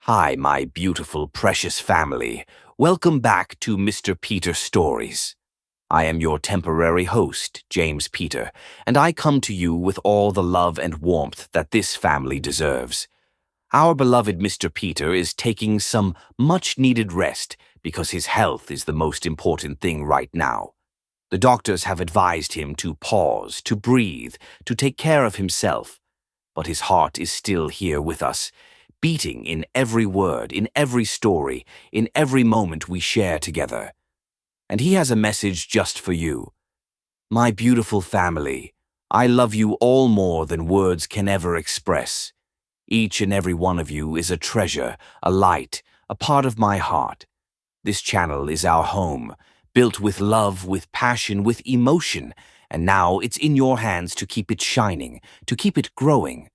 Hi, my beautiful, precious family. Welcome back to Mr. Peter Stories. I am your temporary host, James Peter, and I come to you with all the love and warmth that this family deserves. Our beloved Mr. Peter is taking some much-needed rest because his health is the most important thing right now. The doctors have advised him to pause, to breathe, to take care of himself, but his heart is still here with us, beating in every word, in every story, in every moment we share together. And he has a message just for you. My beautiful family, I love you all more than words can ever express. Each and every one of you is a treasure, a light, a part of my heart. This channel is our home, built with love, with passion, with emotion, and now it's in your hands to keep it shining, to keep it growing.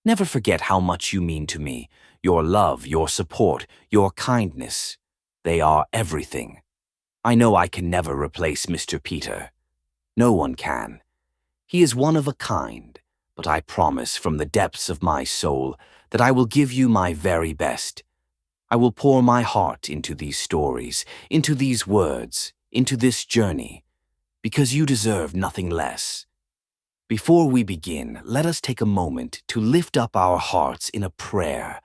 Never forget how much you mean to me. Your love, your support, your kindness. They are everything. I know I can never replace Mr. Peter. No one can. He is one of a kind, but I promise from the depths of my soul that I will give you my very best. I will pour my heart into these stories, into these words, into this journey, because you deserve nothing less. Before we begin, let us take a moment to lift up our hearts in a prayer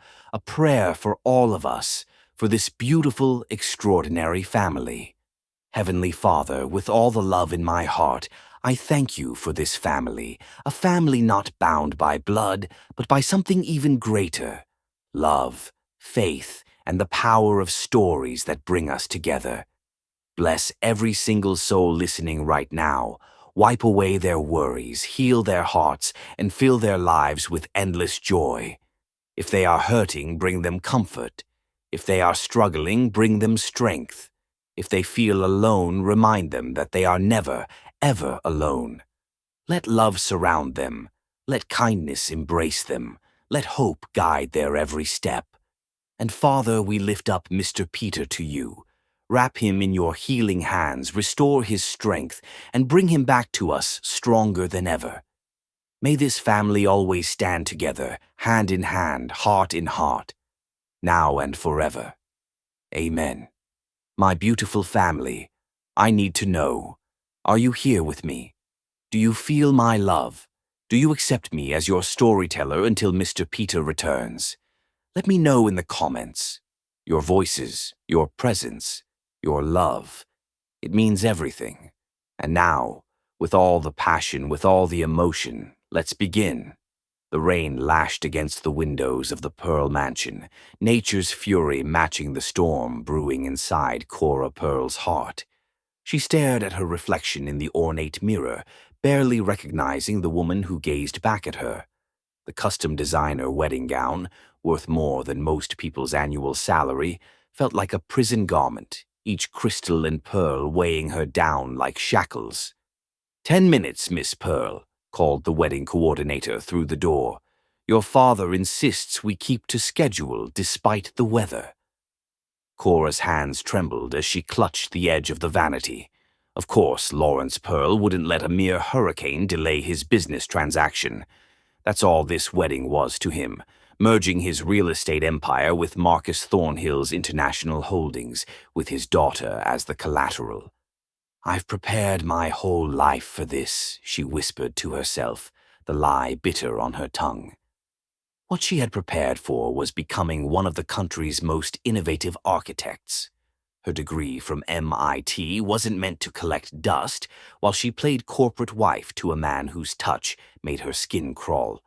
for all of us, for this beautiful, extraordinary family. Heavenly Father, with all the love in my heart, I thank you for this family, a family not bound by blood, but by something even greater: love, faith, and the power of stories that bring us together. Bless every single soul listening right now. Wipe away their worries, heal their hearts, and fill their lives with endless joy. If they are hurting, bring them comfort. If they are struggling, bring them strength. If they feel alone, remind them that they are never, ever alone. Let love surround them. Let kindness embrace them. Let hope guide their every step. And Father, we lift up Mr. Peter to you. Wrap him in your healing hands, restore his strength, and bring him back to us stronger than ever. May this family always stand together, hand in hand, heart in heart, now and forever. Amen. My beautiful family, I need to know, are you here with me? Do you feel my love? Do you accept me as your storyteller until Mr. Peter returns? Let me know in the comments. Your voices, your presence, your love. It means everything. And now, with all the passion, with all the emotion, let's begin. The rain lashed against the windows of the Pearl Mansion, nature's fury matching the storm brewing inside Cora Pearl's heart. She stared at her reflection in the ornate mirror, barely recognizing the woman who gazed back at her. The custom designer wedding gown, worth more than most people's annual salary, felt like a prison garment, each crystal and pearl weighing her down like shackles. 10 minutes, Miss Pearl, called the wedding coordinator through the door. Your father insists we keep to schedule despite the weather. Cora's hands trembled as she clutched the edge of the vanity. Of course, Lawrence Pearl wouldn't let a mere hurricane delay his business transaction. That's all this wedding was to him, merging his real estate empire with Marcus Thornhill's International Holdings, with his daughter as the collateral. I've prepared my whole life for this, she whispered to herself, the lie bitter on her tongue. What she had prepared for was becoming one of the country's most innovative architects. Her degree from MIT wasn't meant to collect dust, while she played corporate wife to a man whose touch made her skin crawl.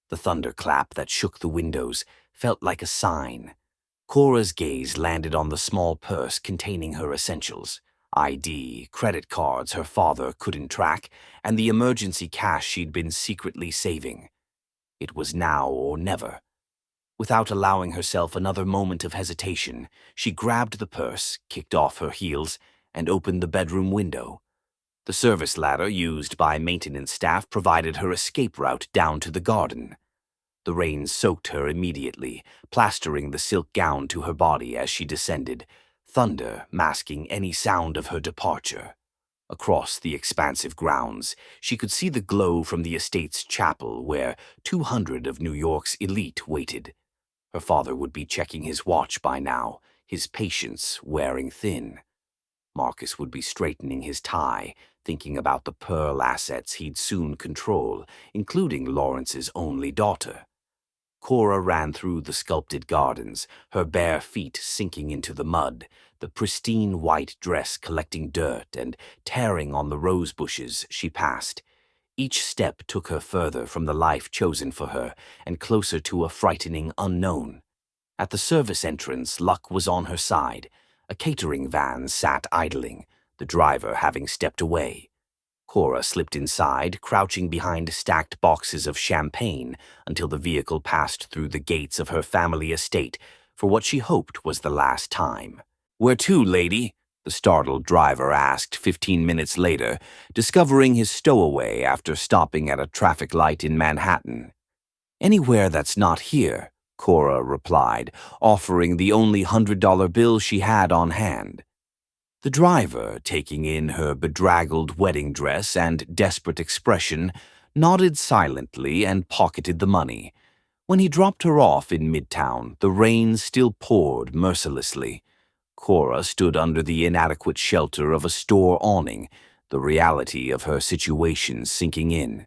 The thunderclap that shook the windows felt like a sign. Cora's gaze landed on the small purse containing her essentials: ID, credit cards her father couldn't track, and the emergency cash she'd been secretly saving. It was now or never. Without allowing herself another moment of hesitation, she grabbed the purse, kicked off her heels, and opened the bedroom window. The service ladder used by maintenance staff provided her escape route down to the garden. The rain soaked her immediately, plastering the silk gown to her body as she descended, thunder masking any sound of her departure. Across the expansive grounds, she could see the glow from the estate's chapel where 200 of New York's elite waited. Her father would be checking his watch by now, his patience wearing thin. Marcus would be straightening his tie, thinking about the pearl assets he'd soon control, including Lawrence's only daughter. Cora ran through the sculpted gardens, her bare feet sinking into the mud, the pristine white dress collecting dirt and tearing on the rose bushes she passed. Each step took her further from the life chosen for her and closer to a frightening unknown. At the service entrance, luck was on her side. A catering van sat idling, the driver having stepped away. Cora slipped inside, crouching behind stacked boxes of champagne until the vehicle passed through the gates of her family estate for what she hoped was the last time. "Where to, lady?" the startled driver asked 15 minutes later, discovering his stowaway after stopping at a traffic light in Manhattan. "Anywhere that's not here," Cora replied, offering the only $100 bill she had on hand. The driver, taking in her bedraggled wedding dress and desperate expression, nodded silently and pocketed the money. When he dropped her off in Midtown, the rain still poured mercilessly. Cora stood under the inadequate shelter of a store awning, the reality of her situation sinking in.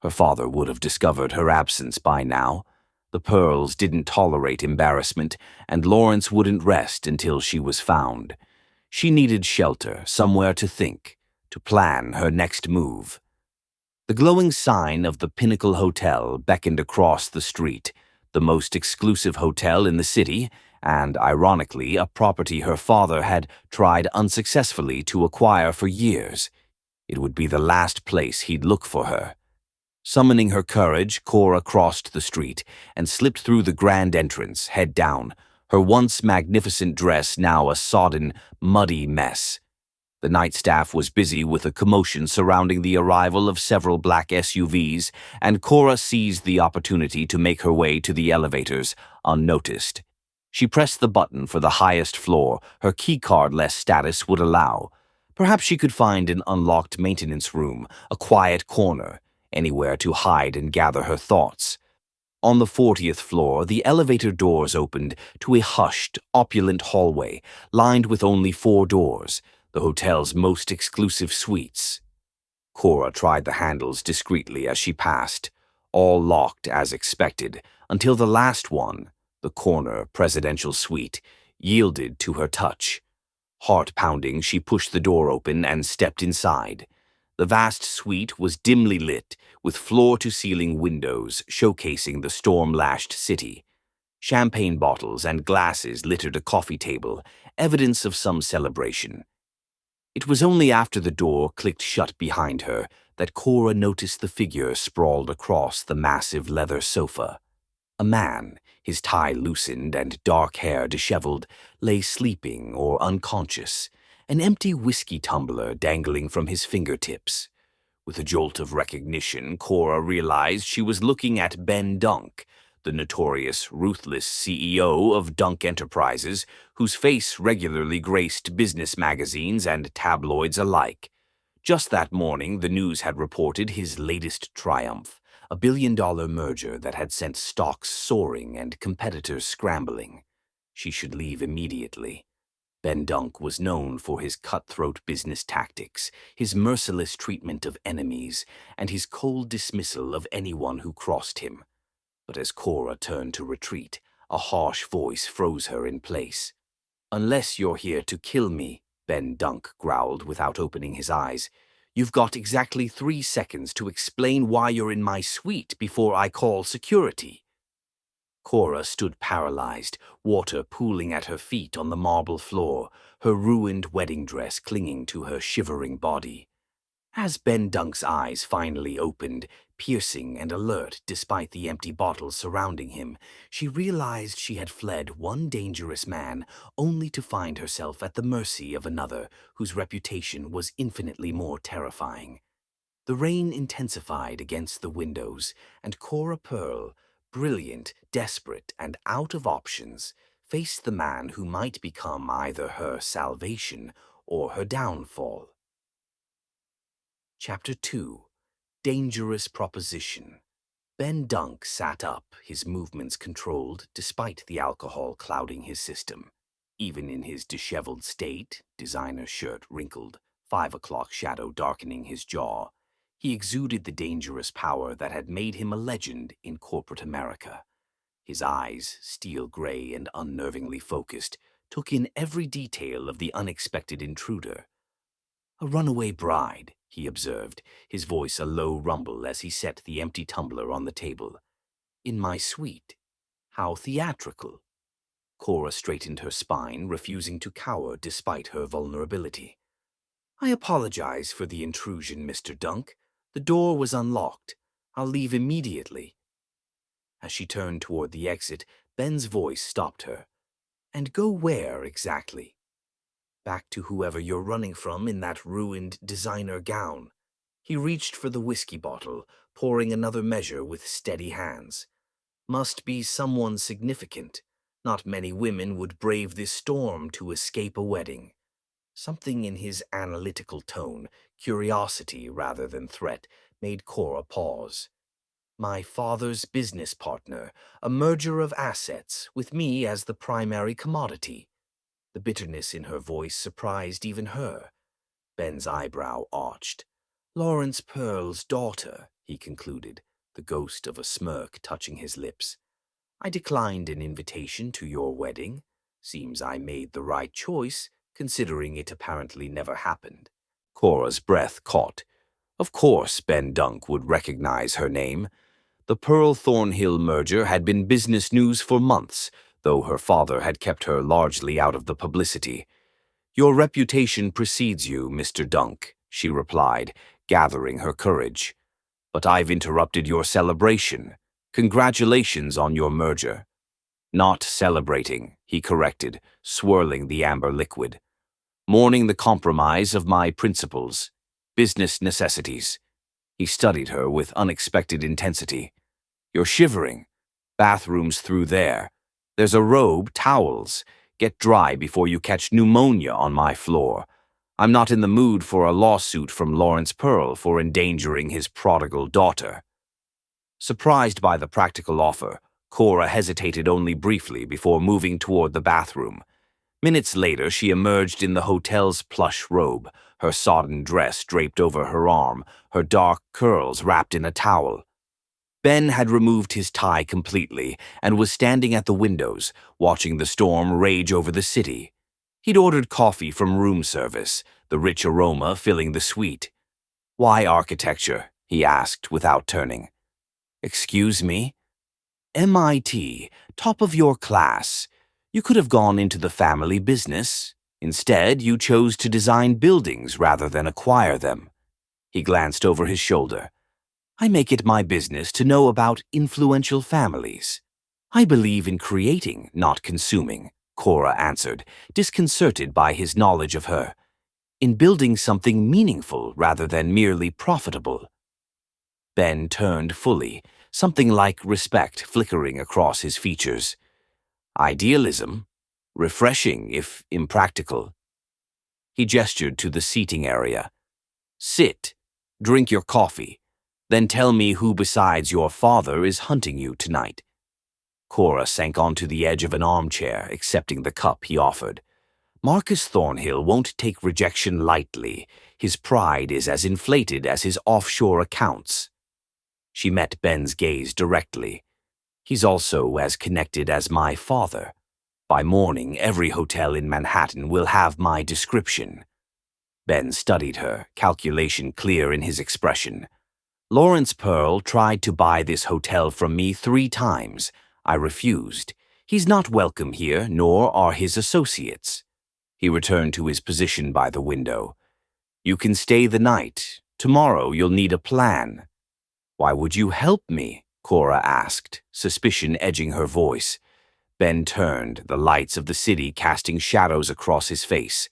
Her father would have discovered her absence by now. The pearls didn't tolerate embarrassment, and Lawrence wouldn't rest until she was found. She needed shelter, somewhere to think, to plan her next move. The glowing sign of the Pinnacle Hotel beckoned across the street, the most exclusive hotel in the city, and, ironically, a property her father had tried unsuccessfully to acquire for years. It would be the last place he'd look for her. Summoning her courage, Cora crossed the street and slipped through the grand entrance, head down, her once magnificent dress now a sodden, muddy mess. The night staff was busy with a commotion surrounding the arrival of several black SUVs, and Cora seized the opportunity to make her way to the elevators, unnoticed. She pressed the button for the highest floor her keycard-less status would allow. Perhaps she could find an unlocked maintenance room, a quiet corner, anywhere to hide and gather her thoughts. On the 40th floor, the elevator doors opened to a hushed, opulent hallway lined with only 4 doors, the hotel's most exclusive suites. Cora tried the handles discreetly as she passed, all locked as expected, until the last one, the corner presidential suite, yielded to her touch. Heart-pounding, she pushed the door open and stepped inside. The vast suite was dimly lit, with floor-to-ceiling windows showcasing the storm-lashed city. Champagne bottles and glasses littered a coffee table, evidence of some celebration. It was only after the door clicked shut behind her that Cora noticed the figure sprawled across the massive leather sofa. A man, his tie loosened and dark hair disheveled, lay sleeping or unconscious, an empty whiskey tumbler dangling from his fingertips. With a jolt of recognition, Cora realized she was looking at Ben Dunk, the notorious, ruthless CEO of Dunk Enterprises, whose face regularly graced business magazines and tabloids alike. Just that morning, the news had reported his latest triumph, a billion-dollar merger that had sent stocks soaring and competitors scrambling. She should leave immediately. Ben Dunk was known for his cutthroat business tactics, his merciless treatment of enemies, and his cold dismissal of anyone who crossed him. But as Cora turned to retreat, a harsh voice froze her in place. "Unless you're here to kill me," Ben Dunk growled without opening his eyes, "you've got exactly 3 seconds to explain why you're in my suite before I call security." Cora stood paralyzed, water pooling at her feet on the marble floor, her ruined wedding dress clinging to her shivering body. As Ben Dunk's eyes finally opened, piercing and alert despite the empty bottles surrounding him, she realized she had fled one dangerous man only to find herself at the mercy of another whose reputation was infinitely more terrifying. The rain intensified against the windows, and Cora Pearl, brilliant, desperate, and out of options, faced the man who might become either her salvation or her downfall. Chapter 2. Dangerous Proposition. Ben Dunk sat up, his movements controlled despite the alcohol clouding his system. Even in his disheveled state, designer shirt wrinkled, 5 o'clock shadow darkening his jaw, he exuded the dangerous power that had made him a legend in corporate America. His eyes, steel gray and unnervingly focused, took in every detail of the unexpected intruder. "A runaway bride," he observed, his voice a low rumble as he set the empty tumbler on the table. "In my suite. How theatrical." Cora straightened her spine, refusing to cower despite her vulnerability. "I apologize for the intrusion, Mr. Dunk. The door was unlocked. I'll leave immediately." As she turned toward the exit, Ben's voice stopped her. "And go where, exactly?" "Back to whoever you're running from in that ruined designer gown." He reached for the whiskey bottle, pouring another measure with steady hands. "Must be someone significant. Not many women would brave this storm to escape a wedding." Something in his analytical tone, curiosity rather than threat, made Cora pause. "My father's business partner, a merger of assets, with me as the primary commodity." The bitterness in her voice surprised even her. Ben's eyebrow arched. "Lawrence Pearl's daughter," he concluded, the ghost of a smirk touching his lips. "I declined an invitation to your wedding. Seems I made the right choice, considering it apparently never happened." Cora's breath caught. Of course Ben Dunk would recognize her name. The Pearl-Thornhill merger had been business news for months, though her father had kept her largely out of the publicity. "Your reputation precedes you, Mr. Dunk," she replied, gathering her courage. "But I've interrupted your celebration. Congratulations on your merger." "Not celebrating," he corrected, swirling the amber liquid. "Mourning the compromise of my principles. Business necessities." He studied her with unexpected intensity. "You're shivering. Bathroom's through there. There's a robe, towels. Get dry before you catch pneumonia on my floor. I'm not in the mood for a lawsuit from Lawrence Pearl for endangering his prodigal daughter." Surprised by the practical offer, Cora hesitated only briefly before moving toward the bathroom. Minutes later, she emerged in the hotel's plush robe, her sodden dress draped over her arm, her dark curls wrapped in a towel. Ben had removed his tie completely and was standing at the windows, watching the storm rage over the city. He'd ordered coffee from room service, the rich aroma filling the suite. "Why architecture?" he asked without turning. "Excuse me?" "MIT, top of your class. You could have gone into the family business. Instead, you chose to design buildings rather than acquire them." He glanced over his shoulder. "I make it my business to know about influential families." "I believe in creating, not consuming," Cora answered, disconcerted by his knowledge of her. "In building something meaningful rather than merely profitable." Ben turned fully, something like respect flickering across his features. "Idealism? Refreshing, if impractical." He gestured to the seating area. "Sit. Drink your coffee. Then tell me who besides your father is hunting you tonight." Cora sank onto the edge of an armchair, accepting the cup he offered. "Marcus Thornhill won't take rejection lightly. His pride is as inflated as his offshore accounts." She met Ben's gaze directly. "He's also as connected as my father. By morning, every hotel in Manhattan will have my description." Ben studied her, calculation clear in his expression. "Lawrence Pearl tried to buy this hotel from me 3 times. I refused. He's not welcome here, nor are his associates." He returned to his position by the window. "You can stay the night. Tomorrow you'll need a plan." "Why would you help me?" Cora asked, suspicion edging her voice. Ben turned, the lights of the city casting shadows across his face.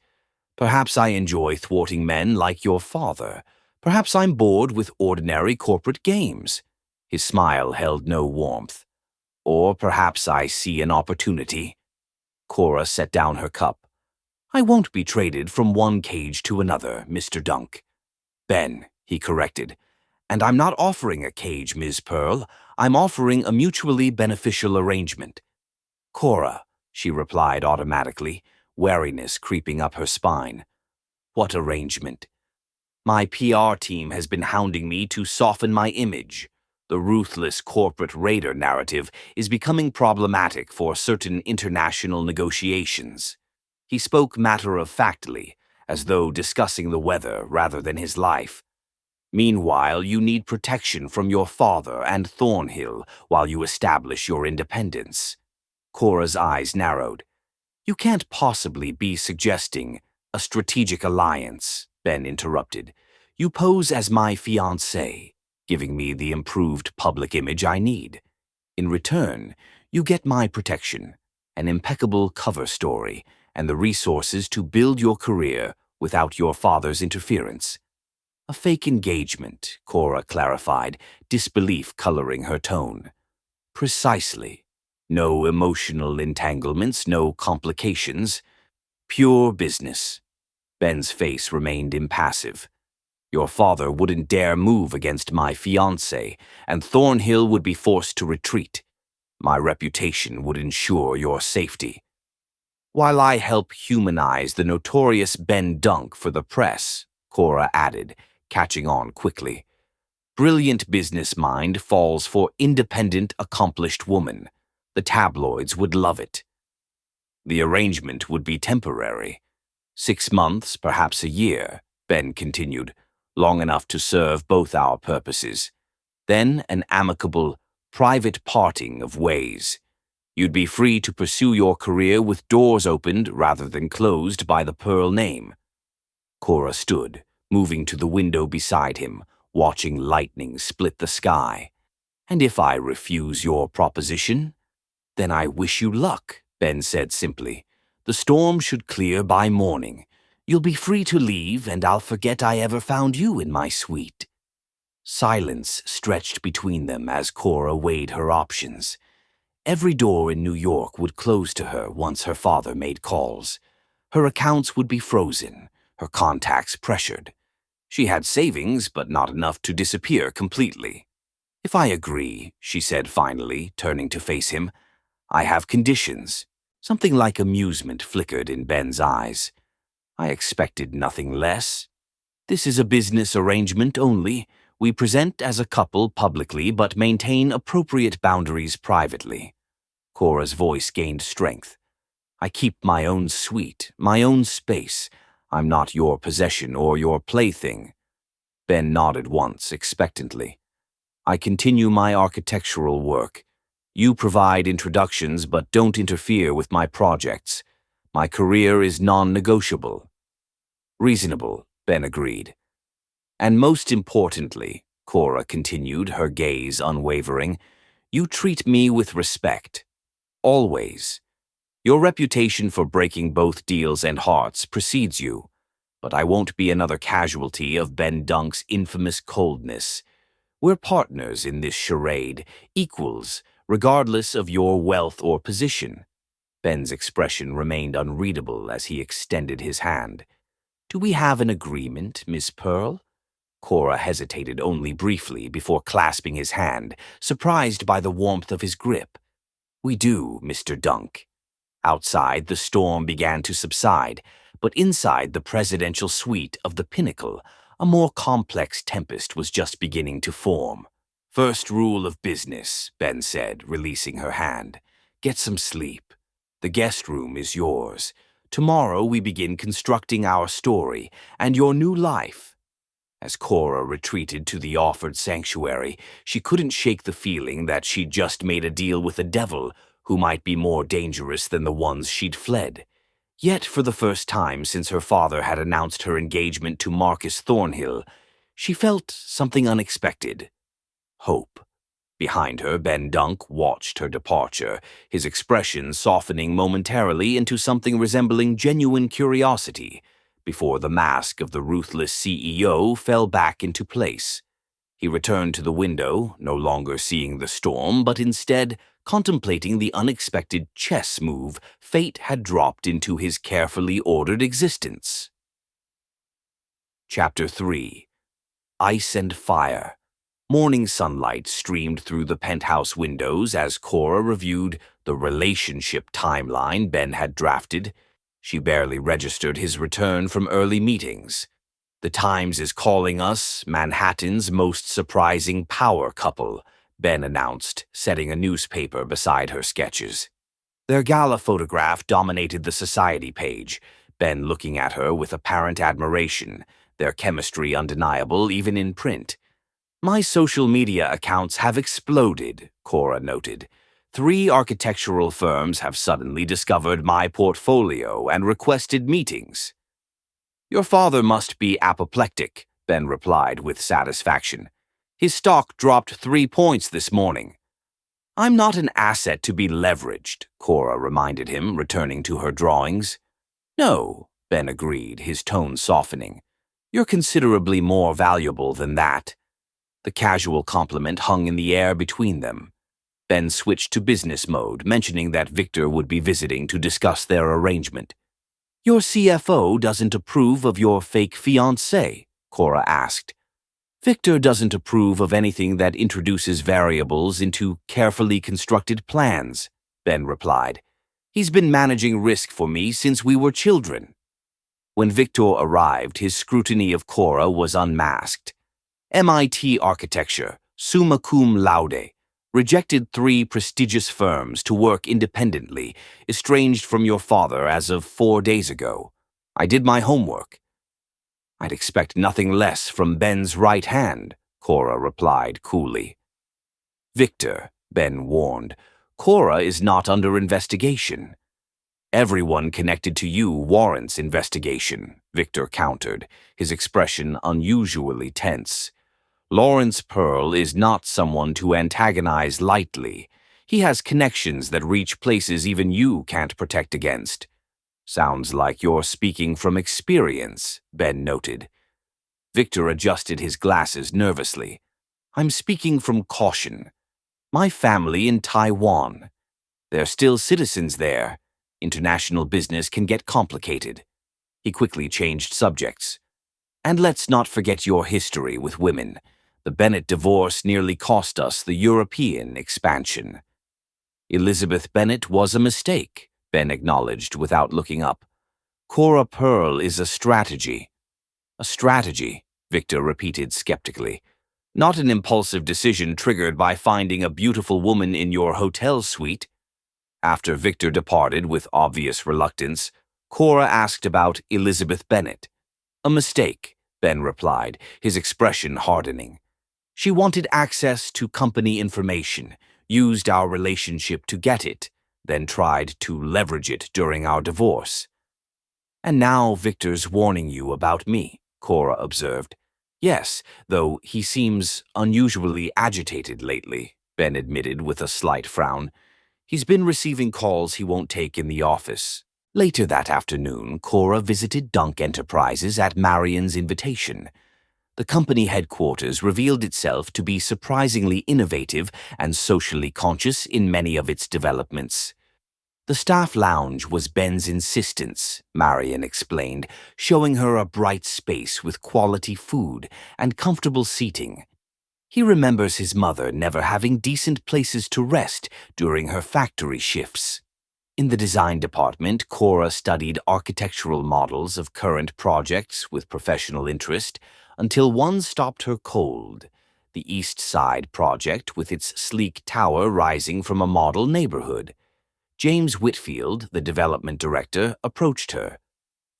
"Perhaps I enjoy thwarting men like your father. Perhaps I'm bored with ordinary corporate games." His smile held no warmth. "Or perhaps I see an opportunity." Cora set down her cup. "I won't be traded from one cage to another, Mr. Dunk." "Ben," he corrected. "And I'm not offering a cage, Ms. Pearl. I'm offering a mutually beneficial arrangement. Cora, she replied automatically, wariness creeping up her spine. What arrangement? My PR team has been hounding me to soften my image. The ruthless corporate raider narrative is becoming problematic for certain international negotiations. He spoke matter-of-factly, as though discussing the weather rather than his life. Meanwhile, you need protection from your father and Thornhill while you establish your independence. Cora's eyes narrowed. You can't possibly be suggesting a strategic alliance, Ben interrupted. You pose as my fiancé, giving me the improved public image I need. In return, you get my protection, an impeccable cover story, and the resources to build your career without your father's interference. A fake engagement, Cora clarified, disbelief coloring her tone. Precisely. No emotional entanglements, no complications. Pure business. Ben's face remained impassive. Your father wouldn't dare move against my fiancé, and Thornhill would be forced to retreat. My reputation would ensure your safety. While I help humanize the notorious Ben Dunk for the press, Cora added, catching on quickly. Brilliant business mind falls for independent, accomplished woman. The tabloids would love it. The arrangement would be temporary. 6 months, perhaps a year, Ben continued, long enough to serve both our purposes. Then an amicable, private parting of ways. You'd be free to pursue your career with doors opened rather than closed by the Pearl name. Cora stood, moving to the window beside him, watching lightning split the sky. And if I refuse your proposition? Then I wish you luck, Ben said simply. The storm should clear by morning. You'll be free to leave, and I'll forget I ever found you in my suite. Silence stretched between them as Cora weighed her options. Every door in New York would close to her once her father made calls. Her accounts would be frozen, her contacts pressured. She had savings, but not enough to disappear completely. If I agree, she said finally, turning to face him, I have conditions. Something like amusement flickered in Ben's eyes. I expected nothing less. This is a business arrangement only. We present as a couple publicly but maintain appropriate boundaries privately. Cora's voice gained strength. I keep my own suite, my own space. I'm not your possession or your plaything. Ben nodded once, expectantly. I continue my architectural work. You provide introductions but don't interfere with my projects. My career is non-negotiable. Reasonable, Ben agreed. And most importantly, Cora continued, her gaze unwavering, you treat me with respect. Always. Your reputation for breaking both deals and hearts precedes you, but I won't be another casualty of Ben Dunk's infamous coldness. We're partners in this charade, equals, regardless of your wealth or position. Ben's expression remained unreadable as he extended his hand. Do we have an agreement, Miss Pearl? Cora hesitated only briefly before clasping his hand, surprised by the warmth of his grip. We do, Mr. Dunk. Outside, the storm began to subside, but inside the presidential suite of the Pinnacle, a more complex tempest was just beginning to form. First rule of business, Ben said, releasing her hand. Get some sleep. The guest room is yours. Tomorrow we begin constructing our story and your new life. As Cora retreated to the offered sanctuary, she couldn't shake the feeling that she'd just made a deal with a devil who might be more dangerous than the ones she'd fled. Yet, for the first time since her father had announced her engagement to Marcus Thornhill, she felt something unexpected. Hope. Behind her, Ben Dunk watched her departure, his expression softening momentarily into something resembling genuine curiosity, before the mask of the ruthless CEO fell back into place. He returned to the window, no longer seeing the storm, but instead contemplating the unexpected chess move fate had dropped into his carefully ordered existence. Chapter 3. Ice and Fire. Morning sunlight streamed through the penthouse windows as Cora reviewed the relationship timeline Ben had drafted. She barely registered his return from early meetings. "The Times is calling us Manhattan's most surprising power couple," Ben announced, setting a newspaper beside her sketches. Their gala photograph dominated the society page, Ben looking at her with apparent admiration, their chemistry undeniable even in print. "My social media accounts have exploded," Cora noted. "3 architectural firms have suddenly discovered my portfolio and requested meetings." "Your father must be apoplectic," Ben replied with satisfaction. "His stock dropped 3 points this morning." "I'm not an asset to be leveraged," Cora reminded him, returning to her drawings. "No," Ben agreed, his tone softening. "You're considerably more valuable than that." The casual compliment hung in the air between them. Ben switched to business mode, mentioning that Victor would be visiting to discuss their arrangement. "Your CFO doesn't approve of your fake fiancé?" Cora asked. "Victor doesn't approve of anything that introduces variables into carefully constructed plans," Ben replied. "He's been managing risk for me since we were children." When Victor arrived, his scrutiny of Cora was unmasked. "MIT architecture, summa cum laude, rejected 3 prestigious firms to work independently, estranged from your father as of 4 days ago. I did my homework." "I'd expect nothing less from Ben's right hand," Cora replied coolly. "Victor," Ben warned, "Cora is not under investigation." "Everyone connected to you warrants investigation," Victor countered, his expression unusually tense. "Lawrence Pearl is not someone to antagonize lightly. He has connections that reach places even you can't protect against." "Sounds like you're speaking from experience," Ben noted. Victor adjusted his glasses nervously. "I'm speaking from caution. My family in Taiwan. They're still citizens there. International business can get complicated." He quickly changed subjects. "And let's not forget your history with women. The Bennett divorce nearly cost us the European expansion." "Elizabeth Bennet was a mistake," Ben acknowledged without looking up. "Cora Pearl is a strategy." "A strategy," Victor repeated skeptically. "Not an impulsive decision triggered by finding a beautiful woman in your hotel suite." After Victor departed with obvious reluctance, Cora asked about Elizabeth Bennet. "A mistake," Ben replied, his expression hardening. "She wanted access to company information, used our relationship to get it, then tried to leverage it during our divorce." "And now Victor's warning you about me," Cora observed. "Yes, though he seems unusually agitated lately," Ben admitted with a slight frown. "He's been receiving calls he won't take in the office." Later that afternoon, Cora visited Dunk Enterprises at Marion's invitation. The company headquarters revealed itself to be surprisingly innovative and socially conscious in many of its developments. The staff lounge was Ben's insistence, Marion explained, showing her a bright space with quality food and comfortable seating. He remembers his mother never having decent places to rest during her factory shifts. In the design department, Cora studied architectural models of current projects with professional interest until one stopped her cold: the East Side project with its sleek tower rising from a model neighborhood. James Whitfield, the development director, approached her.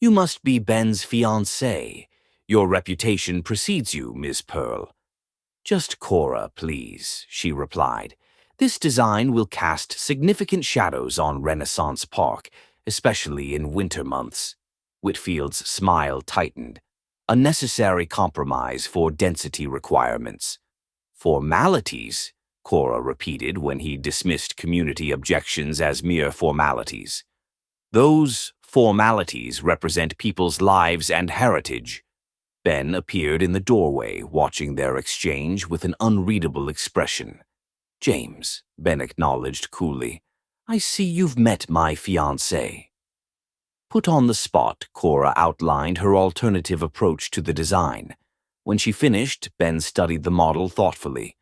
"You must be Ben's fiancée. Your reputation precedes you, Miss Pearl." "Just Cora, please," she replied. "This design will cast significant shadows on Renaissance Park, especially in winter months." Whitfield's smile tightened. "A necessary compromise for density requirements." "Formalities," Cora repeated when he dismissed community objections as mere formalities. "Those formalities represent people's lives and heritage." Ben appeared in the doorway, watching their exchange with an unreadable expression. "James," Ben acknowledged coolly, "I see you've met my fiancé." Put on the spot, Cora outlined her alternative approach to the design. When she finished, Ben studied the model thoughtfully.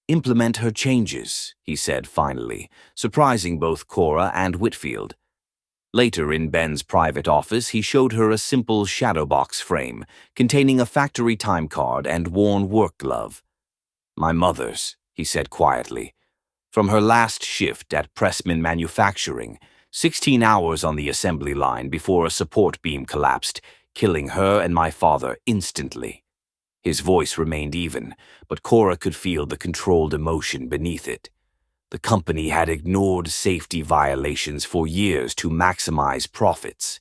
"Implement her changes," he said finally, surprising both Cora and Whitfield. Later in Ben's private office, he showed her a simple shadow box frame containing a factory time card and worn work glove. "My mother's," he said quietly. "From her last shift at Pressman Manufacturing, 16 hours on the assembly line before a support beam collapsed, killing her and my father instantly." His voice remained even, but Cora could feel the controlled emotion beneath it. The company had ignored safety violations for years to maximize profits.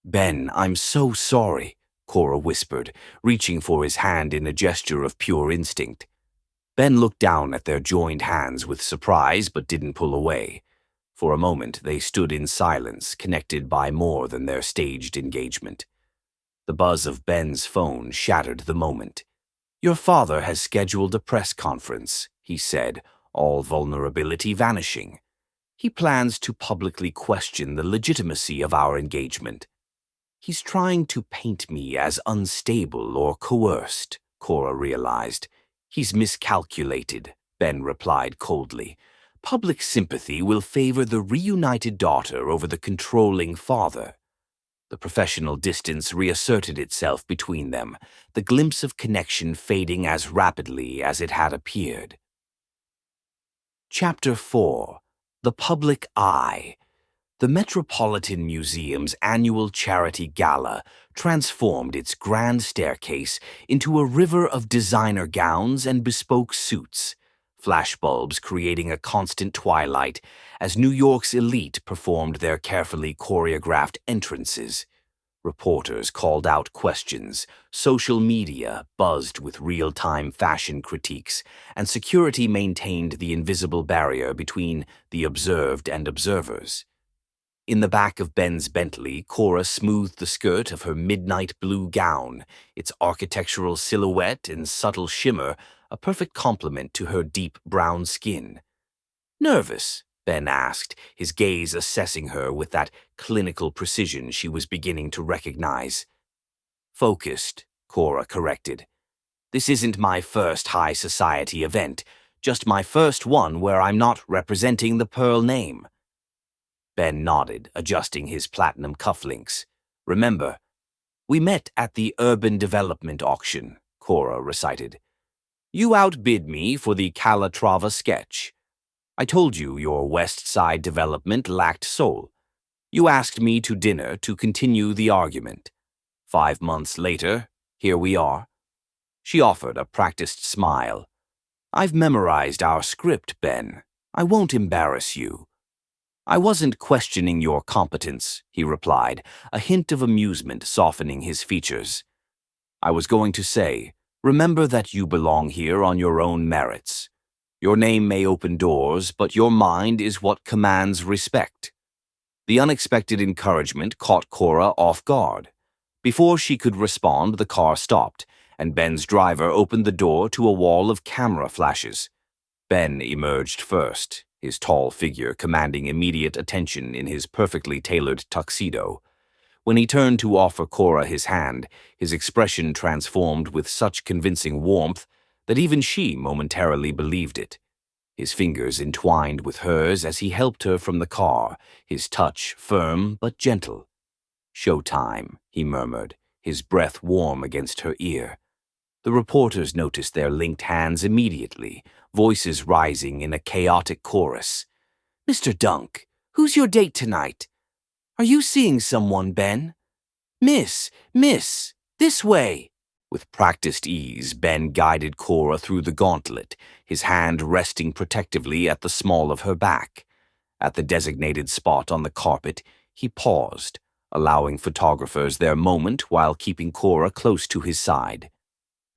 "Ben, I'm so sorry," Cora whispered, reaching for his hand in a gesture of pure instinct. Ben looked down at their joined hands with surprise but didn't pull away. For a moment, they stood in silence, connected by more than their staged engagement. The buzz of Ben's phone shattered the moment. "Your father has scheduled a press conference," he said, all vulnerability vanishing. "He plans to publicly question the legitimacy of our engagement." "He's trying to paint me as unstable or coerced," Cora realized. "He's miscalculated," Ben replied coldly. "Public sympathy will favor the reunited daughter over the controlling father." The professional distance reasserted itself between them, the glimpse of connection fading as rapidly as it had appeared. Chapter 4. The Public Eye. The Metropolitan Museum's annual charity gala transformed its grand staircase into a river of designer gowns and bespoke suits, flashbulbs creating a constant twilight as New York's elite performed their carefully choreographed entrances. Reporters called out questions, social media buzzed with real-time fashion critiques, and security maintained the invisible barrier between the observed and observers. In the back of Ben's Bentley, Cora smoothed the skirt of her midnight blue gown, its architectural silhouette and subtle shimmer a perfect complement to her deep brown skin. "Nervous?" Ben asked, his gaze assessing her with that clinical precision she was beginning to recognize. "Focused," Cora corrected. "This isn't my first high society event, just my first one where I'm not representing the Pearl name." Ben nodded, adjusting his platinum cufflinks. "Remember, we met at the urban development auction," Cora recited. "You outbid me for the Calatrava sketch. I told you your West Side development lacked soul. You asked me to dinner to continue the argument. 5 months later, here we are." She offered a practiced smile. "I've memorized our script, Ben. I won't embarrass you." "I wasn't questioning your competence," he replied, a hint of amusement softening his features. "I was going to say, remember that you belong here on your own merits. Your name may open doors, but your mind is what commands respect." The unexpected encouragement caught Cora off guard. Before she could respond, the car stopped, and Ben's driver opened the door to a wall of camera flashes. Ben emerged first, his tall figure commanding immediate attention in his perfectly tailored tuxedo. When he turned to offer Cora his hand, his expression transformed with such convincing warmth that even she momentarily believed it. His fingers entwined with hers as he helped her from the car, his touch firm but gentle. "Showtime," he murmured, his breath warm against her ear. The reporters noticed their linked hands immediately, voices rising in a chaotic chorus. "Mr. Dunk, who's your date tonight? Are you seeing someone, Ben? Miss, this way." With practiced ease, Ben guided Cora through the gauntlet, his hand resting protectively at the small of her back. At the designated spot on the carpet, he paused, allowing photographers their moment while keeping Cora close to his side.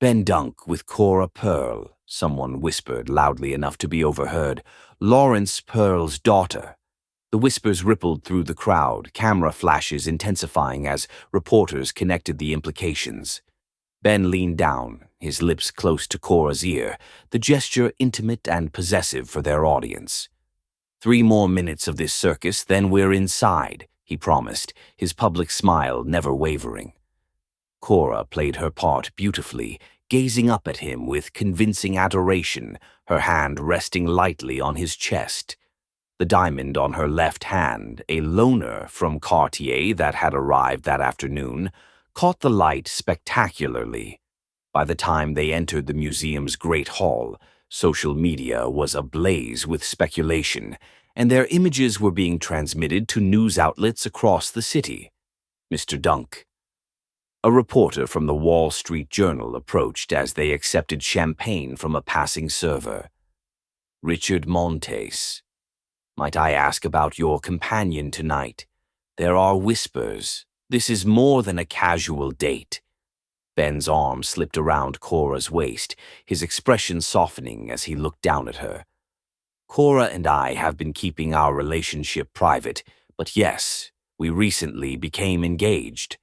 "Ben Dunk with Cora Pearl," someone whispered loudly enough to be overheard. "Lawrence Pearl's daughter." The whispers rippled through the crowd, camera flashes intensifying as reporters connected the implications. Ben leaned down, his lips close to Cora's ear, the gesture intimate and possessive for their audience. 3 more minutes of this circus, then we're inside," he promised, his public smile never wavering. Cora played her part beautifully, gazing up at him with convincing adoration, her hand resting lightly on his chest. The diamond on her left hand, a loaner from Cartier that had arrived that afternoon, caught the light spectacularly. By the time they entered the museum's great hall, social media was ablaze with speculation, and their images were being transmitted to news outlets across the city. Mr. Dunk. A reporter from the Wall Street Journal approached as they accepted champagne from a passing server. Richard Montes. Might I ask about your companion tonight? There are whispers. This is more than a casual date. Ben's arm slipped around Cora's waist, his expression softening as he looked down at her. Cora and I have been keeping our relationship private, but yes, we recently became engaged.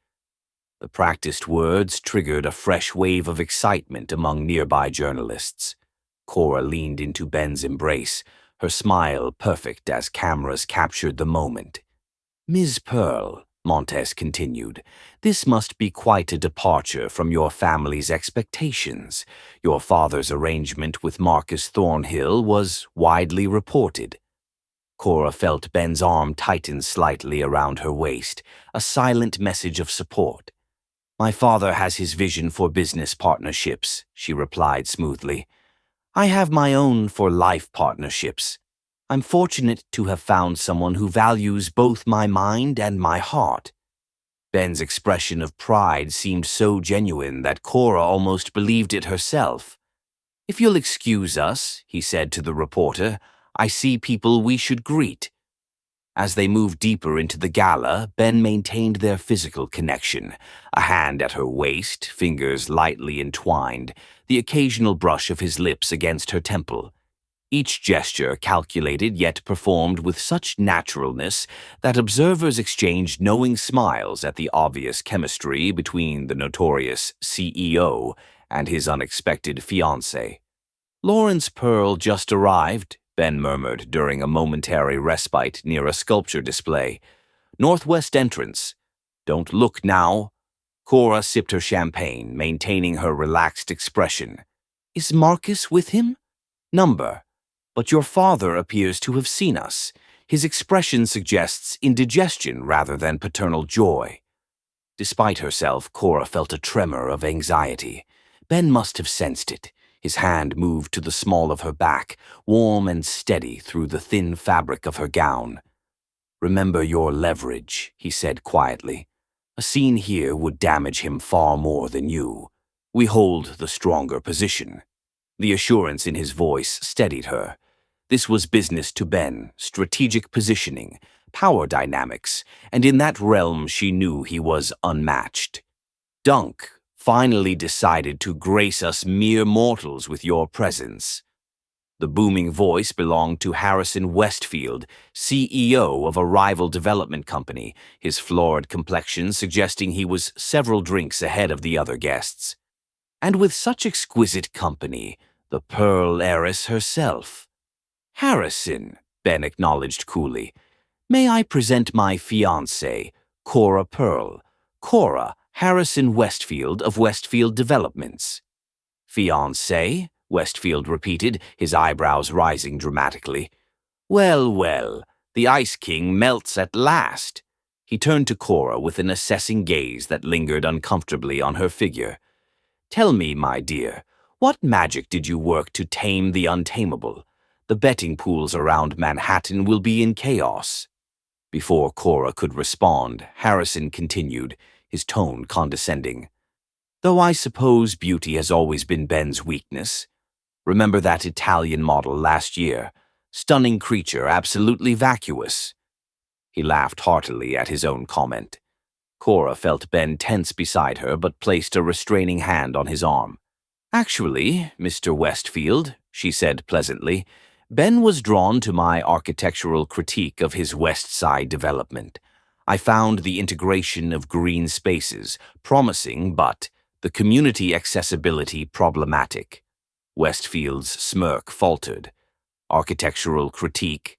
The practiced words triggered a fresh wave of excitement among nearby journalists. Cora leaned into Ben's embrace, her smile perfect as cameras captured the moment. Ms. Pearl, Montes continued, this must be quite a departure from your family's expectations. Your father's arrangement with Marcus Thornhill was widely reported. Cora felt Ben's arm tighten slightly around her waist, a silent message of support. My father has his vision for business partnerships, she replied smoothly. I have my own for life partnerships. I'm fortunate to have found someone who values both my mind and my heart. Ben's expression of pride seemed so genuine that Cora almost believed it herself. If you'll excuse us, he said to the reporter, I see people we should greet. As they moved deeper into the gala, Ben maintained their physical connection, a hand at her waist, fingers lightly entwined, the occasional brush of his lips against her temple. Each gesture calculated yet performed with such naturalness that observers exchanged knowing smiles at the obvious chemistry between the notorious CEO and his unexpected fiancée. Lawrence Pearl just arrived, Ben murmured during a momentary respite near a sculpture display. Northwest entrance. Don't look now. Cora sipped her champagne, maintaining her relaxed expression. Is Marcus with him? Number. But your father appears to have seen us. His expression suggests indigestion rather than paternal joy. Despite herself, Cora felt a tremor of anxiety. Ben must have sensed it. His hand moved to the small of her back, warm and steady through the thin fabric of her gown. Remember your leverage, he said quietly. A scene here would damage him far more than you. We hold the stronger position. The assurance in his voice steadied her. This was business to Ben, strategic positioning, power dynamics, and in that realm she knew he was unmatched. Dunk finally decided to grace us mere mortals with your presence. The booming voice belonged to Harrison Westfield, CEO of a rival development company, his florid complexion suggesting he was several drinks ahead of the other guests. And with such exquisite company, the Pearl heiress herself. Harrison, Ben acknowledged coolly. May I present my fiancée, Cora Pearl. Cora, Harrison Westfield of Westfield Developments. Fiancée? Westfield repeated, his eyebrows rising dramatically. Well, well, the Ice King melts at last. He turned to Cora with an assessing gaze that lingered uncomfortably on her figure. Tell me, my dear, what magic did you work to tame the untamable? The betting pools around Manhattan will be in chaos. Before Cora could respond, Harrison continued, his tone condescending. Though I suppose beauty has always been Ben's weakness. Remember that Italian model last year? Stunning creature, absolutely vacuous. He laughed heartily at his own comment. Cora felt Ben tense beside her but placed a restraining hand on his arm. Actually, Mr. Westfield, she said pleasantly, Ben was drawn to my architectural critique of his West Side development. I found the integration of green spaces promising, but the community accessibility problematic. Westfield's smirk faltered. Architectural critique?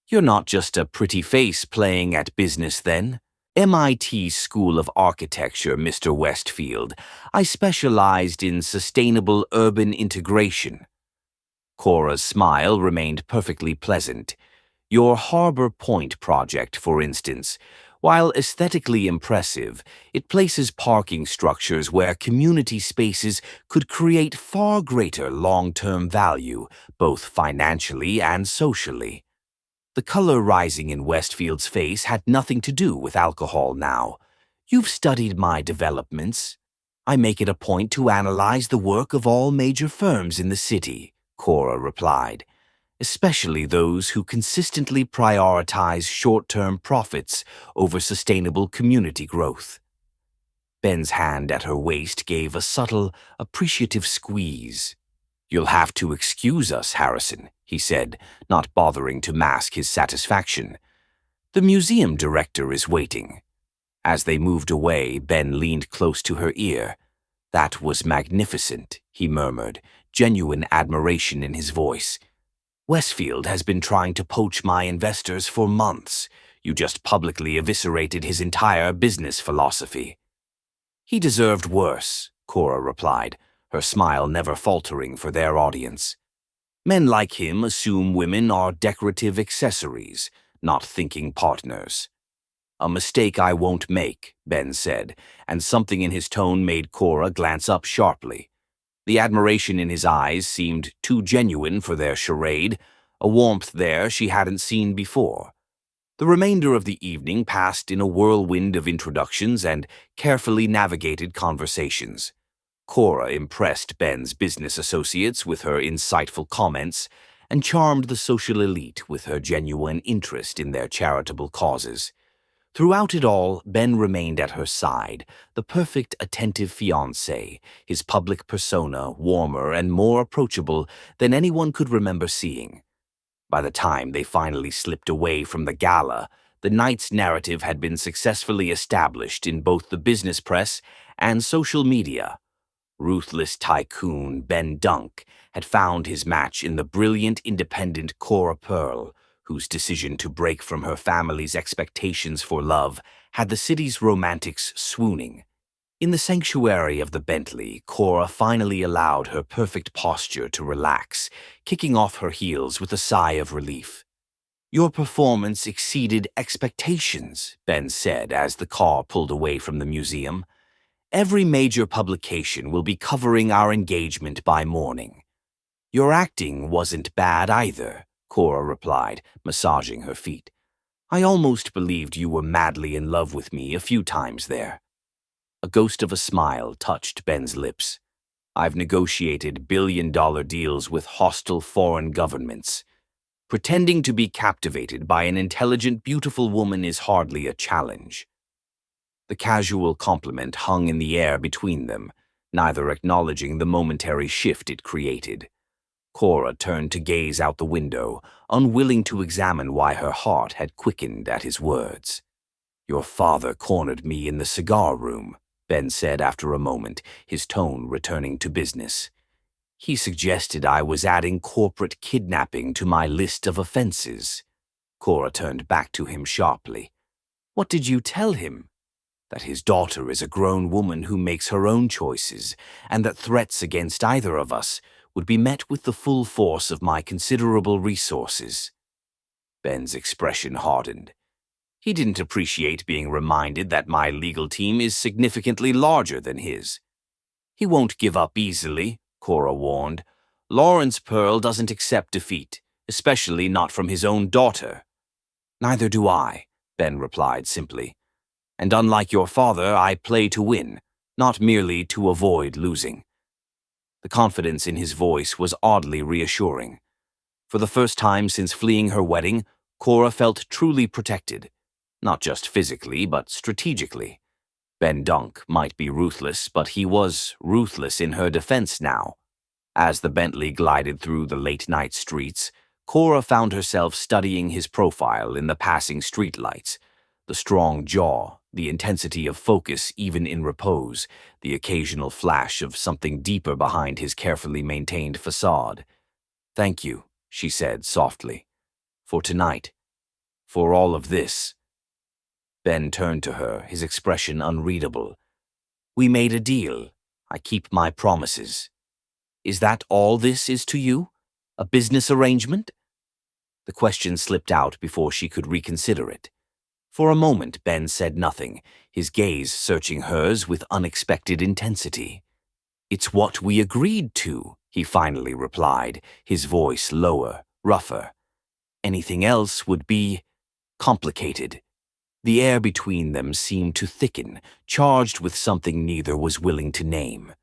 You're not just a pretty face playing at business then? MIT School of Architecture, Mr. Westfield. I specialized in sustainable urban integration. Cora's smile remained perfectly pleasant. Your Harbor Point project, for instance, while aesthetically impressive, it places parking structures where community spaces could create far greater long-term value, both financially and socially. The color rising in Westfield's face had nothing to do with alcohol now. You've studied my developments. I make it a point to analyze the work of all major firms in the city, Cora replied, especially those who consistently prioritize short-term profits over sustainable community growth. Ben's hand at her waist gave a subtle, appreciative squeeze. "You'll have to excuse us, Harrison," he said, not bothering to mask his satisfaction. "The museum director is waiting." As they moved away, Ben leaned close to her ear. "That was magnificent," he murmured, genuine admiration in his voice. "Westfield has been trying to poach my investors for months. You just publicly eviscerated his entire business philosophy." "He deserved worse," Cora replied, her smile never faltering for their audience. "Men like him assume women are decorative accessories, not thinking partners." "A mistake I won't make," Ben said, and something in his tone made Cora glance up sharply. The admiration in his eyes seemed too genuine for their charade, a warmth there she hadn't seen before. The remainder of the evening passed in a whirlwind of introductions and carefully navigated conversations. Cora impressed Ben's business associates with her insightful comments and charmed the social elite with her genuine interest in their charitable causes. Throughout it all, Ben remained at her side, the perfect attentive fiancé, his public persona warmer and more approachable than anyone could remember seeing. By the time they finally slipped away from the gala, the night's narrative had been successfully established in both the business press and social media. Ruthless tycoon Ben Dunk had found his match in the brilliant independent Cora Pearl, whose decision to break from her family's expectations for love had the city's romantics swooning. In the sanctuary of the Bentley, Cora finally allowed her perfect posture to relax, kicking off her heels with a sigh of relief. "Your performance exceeded expectations," Ben said as the car pulled away from the museum. "Every major publication will be covering our engagement by morning." "Your acting wasn't bad either," Cora replied, massaging her feet. "I almost believed you were madly in love with me a few times there." A ghost of a smile touched Ben's lips. "I've negotiated billion-dollar deals with hostile foreign governments. Pretending to be captivated by an intelligent, beautiful woman is hardly a challenge." The casual compliment hung in the air between them, neither acknowledging the momentary shift it created. Cora turned to gaze out the window, unwilling to examine why her heart had quickened at his words. "Your father cornered me in the cigar room," Ben said after a moment, his tone returning to business. "He suggested I was adding corporate kidnapping to my list of offenses." Cora turned back to him sharply. "What did you tell him?" "That his daughter is a grown woman who makes her own choices, and that threats against either of us would be met with the full force of my considerable resources." Ben's expression hardened. He didn't appreciate being reminded that my legal team is significantly larger than his. "He won't give up easily," Cora warned. "Lawrence Pearl doesn't accept defeat, especially not from his own daughter." "Neither do I," Ben replied simply. "And unlike your father, I play to win, not merely to avoid losing." The confidence in his voice was oddly reassuring. For the first time since fleeing her wedding, Cora felt truly protected, not just physically, but strategically. Ben Dunk might be ruthless, but he was ruthless in her defense now. As the Bentley glided through the late-night streets, Cora found herself studying his profile in the passing streetlights. The strong jaw, the intensity of focus even in repose, the occasional flash of something deeper behind his carefully maintained facade. "Thank you," she said softly, "for tonight, for all of this." Ben turned to her, his expression unreadable. We made a deal. I keep my promises. Is that all this is to you? A business arrangement? The question slipped out before she could reconsider it. For a moment, Ben said nothing, his gaze searching hers with unexpected intensity. It's what we agreed to, he finally replied, his voice lower, rougher. Anything else would be complicated. The air between them seemed to thicken, charged with something neither was willing to name.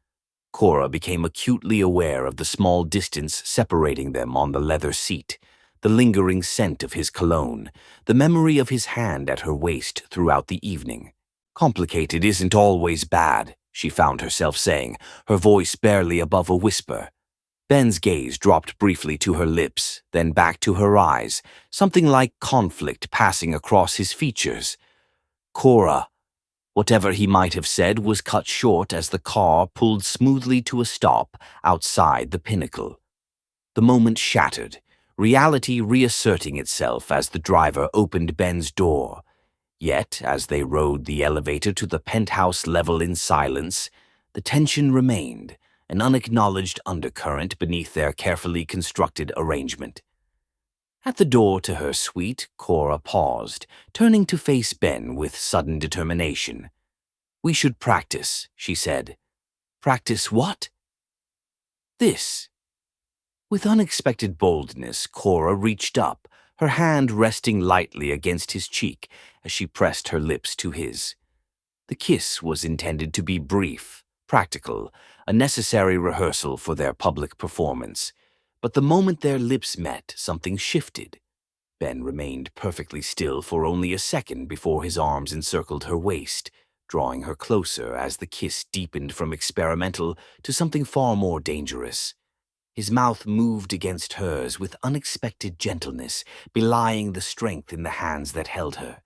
Cora became acutely aware of the small distance separating them on the leather seat, the lingering scent of his cologne, the memory of his hand at her waist throughout the evening. Complicated isn't always bad, she found herself saying, her voice barely above a whisper. Ben's gaze dropped briefly to her lips, then back to her eyes, something like conflict passing across his features. Cora. Whatever he might have said was cut short as the car pulled smoothly to a stop outside the Pinnacle. The moment shattered, reality reasserting itself as the driver opened Ben's door. Yet, as they rode the elevator to the penthouse level in silence, the tension remained, an unacknowledged undercurrent beneath their carefully constructed arrangement. At the door to her suite, Cora paused, turning to face Ben with sudden determination. We should practice, she said. Practice what? This. With unexpected boldness, Cora reached up, her hand resting lightly against his cheek as she pressed her lips to his. The kiss was intended to be brief, practical, a necessary rehearsal for their public performance. But the moment their lips met, something shifted. Ben remained perfectly still for only a second before his arms encircled her waist, drawing her closer as the kiss deepened from experimental to something far more dangerous. His mouth moved against hers with unexpected gentleness, belying the strength in the hands that held her.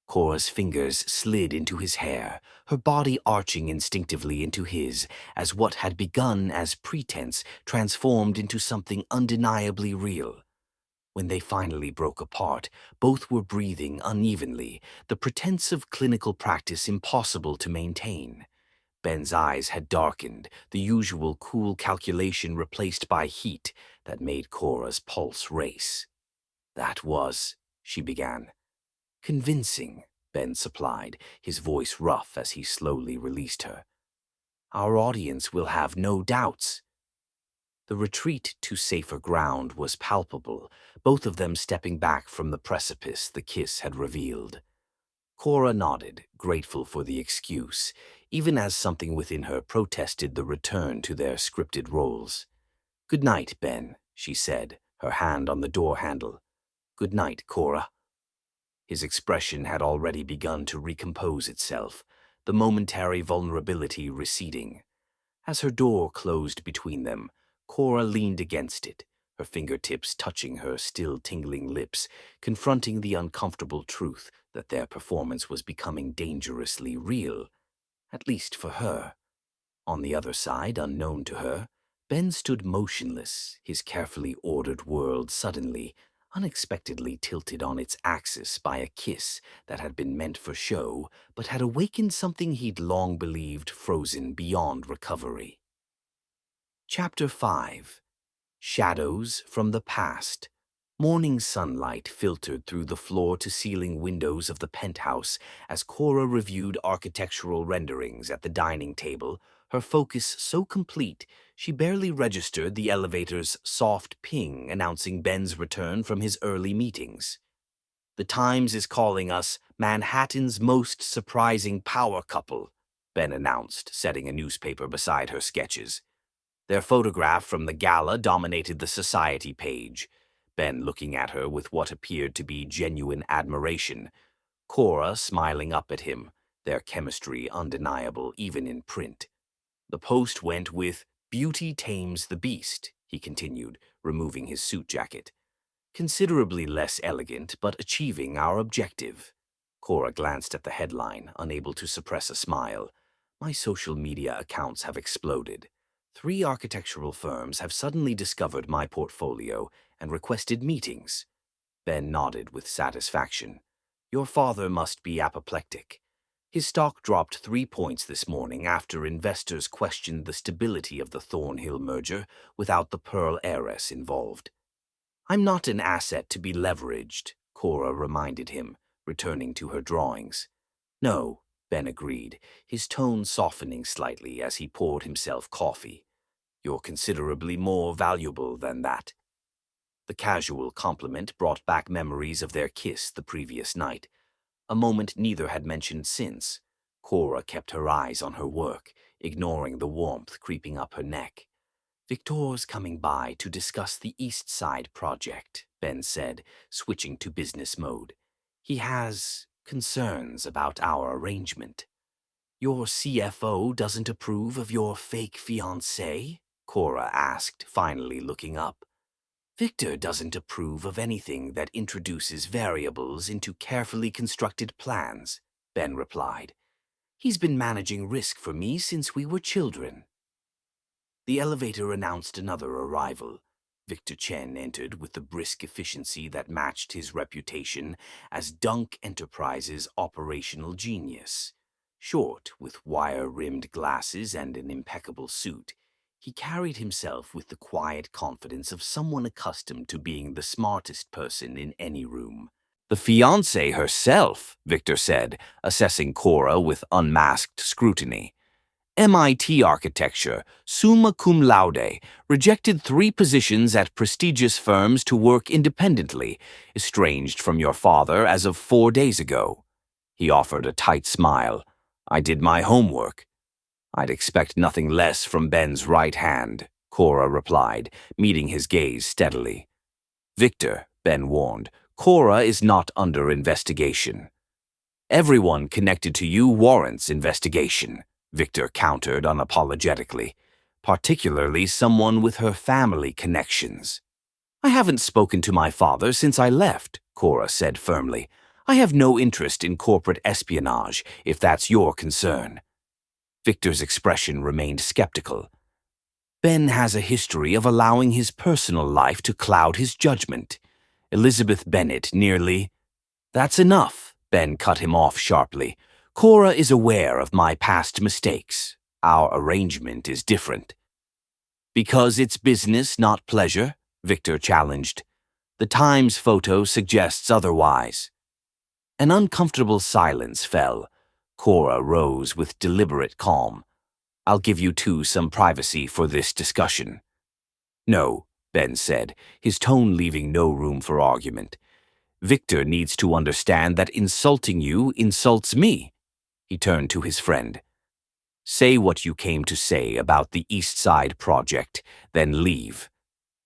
Cora's fingers slid into his hair, her body arching instinctively into his, as what had begun as pretense transformed into something undeniably real. When they finally broke apart, both were breathing unevenly, the pretense of clinical practice impossible to maintain. Ben's eyes had darkened, the usual cool calculation replaced by heat that made Cora's pulse race. That was, she began. Convincing, Ben supplied, his voice rough as he slowly released her. Our audience will have no doubts. The retreat to safer ground was palpable, both of them stepping back from the precipice the kiss had revealed. Cora nodded, grateful for the excuse, even as something within her protested the return to their scripted roles. Good night, Ben, she said, her hand on the door handle. Good night, Cora. His expression had already begun to recompose itself, the momentary vulnerability receding. As her door closed between them, Cora leaned against it, her fingertips touching her still tingling lips, confronting the uncomfortable truth that their performance was becoming dangerously real, at least for her. On the other side, unknown to her, Ben stood motionless, his carefully ordered world suddenly, unexpectedly tilted on its axis by a kiss that had been meant for show, but had awakened something he'd long believed frozen beyond recovery. Chapter 5. Shadows from the Past. Morning sunlight filtered through the floor-to-ceiling windows of the penthouse as Cora reviewed architectural renderings at the dining table, her focus so complete she barely registered the elevator's soft ping announcing Ben's return from his early meetings. The Times is calling us Manhattan's most surprising power couple, Ben announced, setting a newspaper beside her sketches. Their photograph from the gala dominated the society page, Ben looking at her with what appeared to be genuine admiration, Cora smiling up at him, their chemistry undeniable even in print. The post went with, Beauty tames the beast, he continued, removing his suit jacket. Considerably less elegant, but achieving our objective. Cora glanced at the headline, unable to suppress a smile. My social media accounts have exploded. 3 architectural firms have suddenly discovered my portfolio and requested meetings. Ben nodded with satisfaction. Your father must be apoplectic. His stock dropped 3 points this morning after investors questioned the stability of the Thornhill merger without the Pearl heiress involved. I'm not an asset to be leveraged, Cora reminded him, returning to her drawings. No, Ben agreed, his tone softening slightly as he poured himself coffee. You're considerably more valuable than that. The casual compliment brought back memories of their kiss the previous night, a moment neither had mentioned since. Cora kept her eyes on her work, ignoring the warmth creeping up her neck. Victor's coming by to discuss the East Side project, Ben said, switching to business mode. He has concerns about our arrangement. Your CFO doesn't approve of your fake fiancé? Cora asked, finally looking up. Victor doesn't approve of anything that introduces variables into carefully constructed plans, Ben replied. He's been managing risk for me since we were children. The elevator announced another arrival. Victor Chen entered with the brisk efficiency that matched his reputation as Dunk Enterprises' operational genius. Short, with wire-rimmed glasses and an impeccable suit, he carried himself with the quiet confidence of someone accustomed to being the smartest person in any room. The fiancée herself, Victor said, assessing Cora with unmasked scrutiny. MIT architecture, summa cum laude, rejected 3 positions at prestigious firms to work independently, estranged from your father as of 4 days ago. He offered a tight smile. I did my homework. I'd expect nothing less from Ben's right hand, Cora replied, meeting his gaze steadily. Victor, Ben warned, Cora is not under investigation. Everyone connected to you warrants investigation, Victor countered unapologetically, particularly someone with her family connections. I haven't spoken to my father since I left, Cora said firmly. I have no interest in corporate espionage, if that's your concern. Victor's expression remained skeptical. Ben has a history of allowing his personal life to cloud his judgment. Elizabeth Bennet nearly... That's enough, Ben cut him off sharply. Cora is aware of my past mistakes. Our arrangement is different. Because it's business, not pleasure, Victor challenged. The Times photo suggests otherwise. An uncomfortable silence fell. Cora rose with deliberate calm. I'll give you two some privacy for this discussion. No, Ben said, his tone leaving no room for argument. Victor needs to understand that insulting you insults me. He turned to his friend. Say what you came to say about the East Side project, then leave.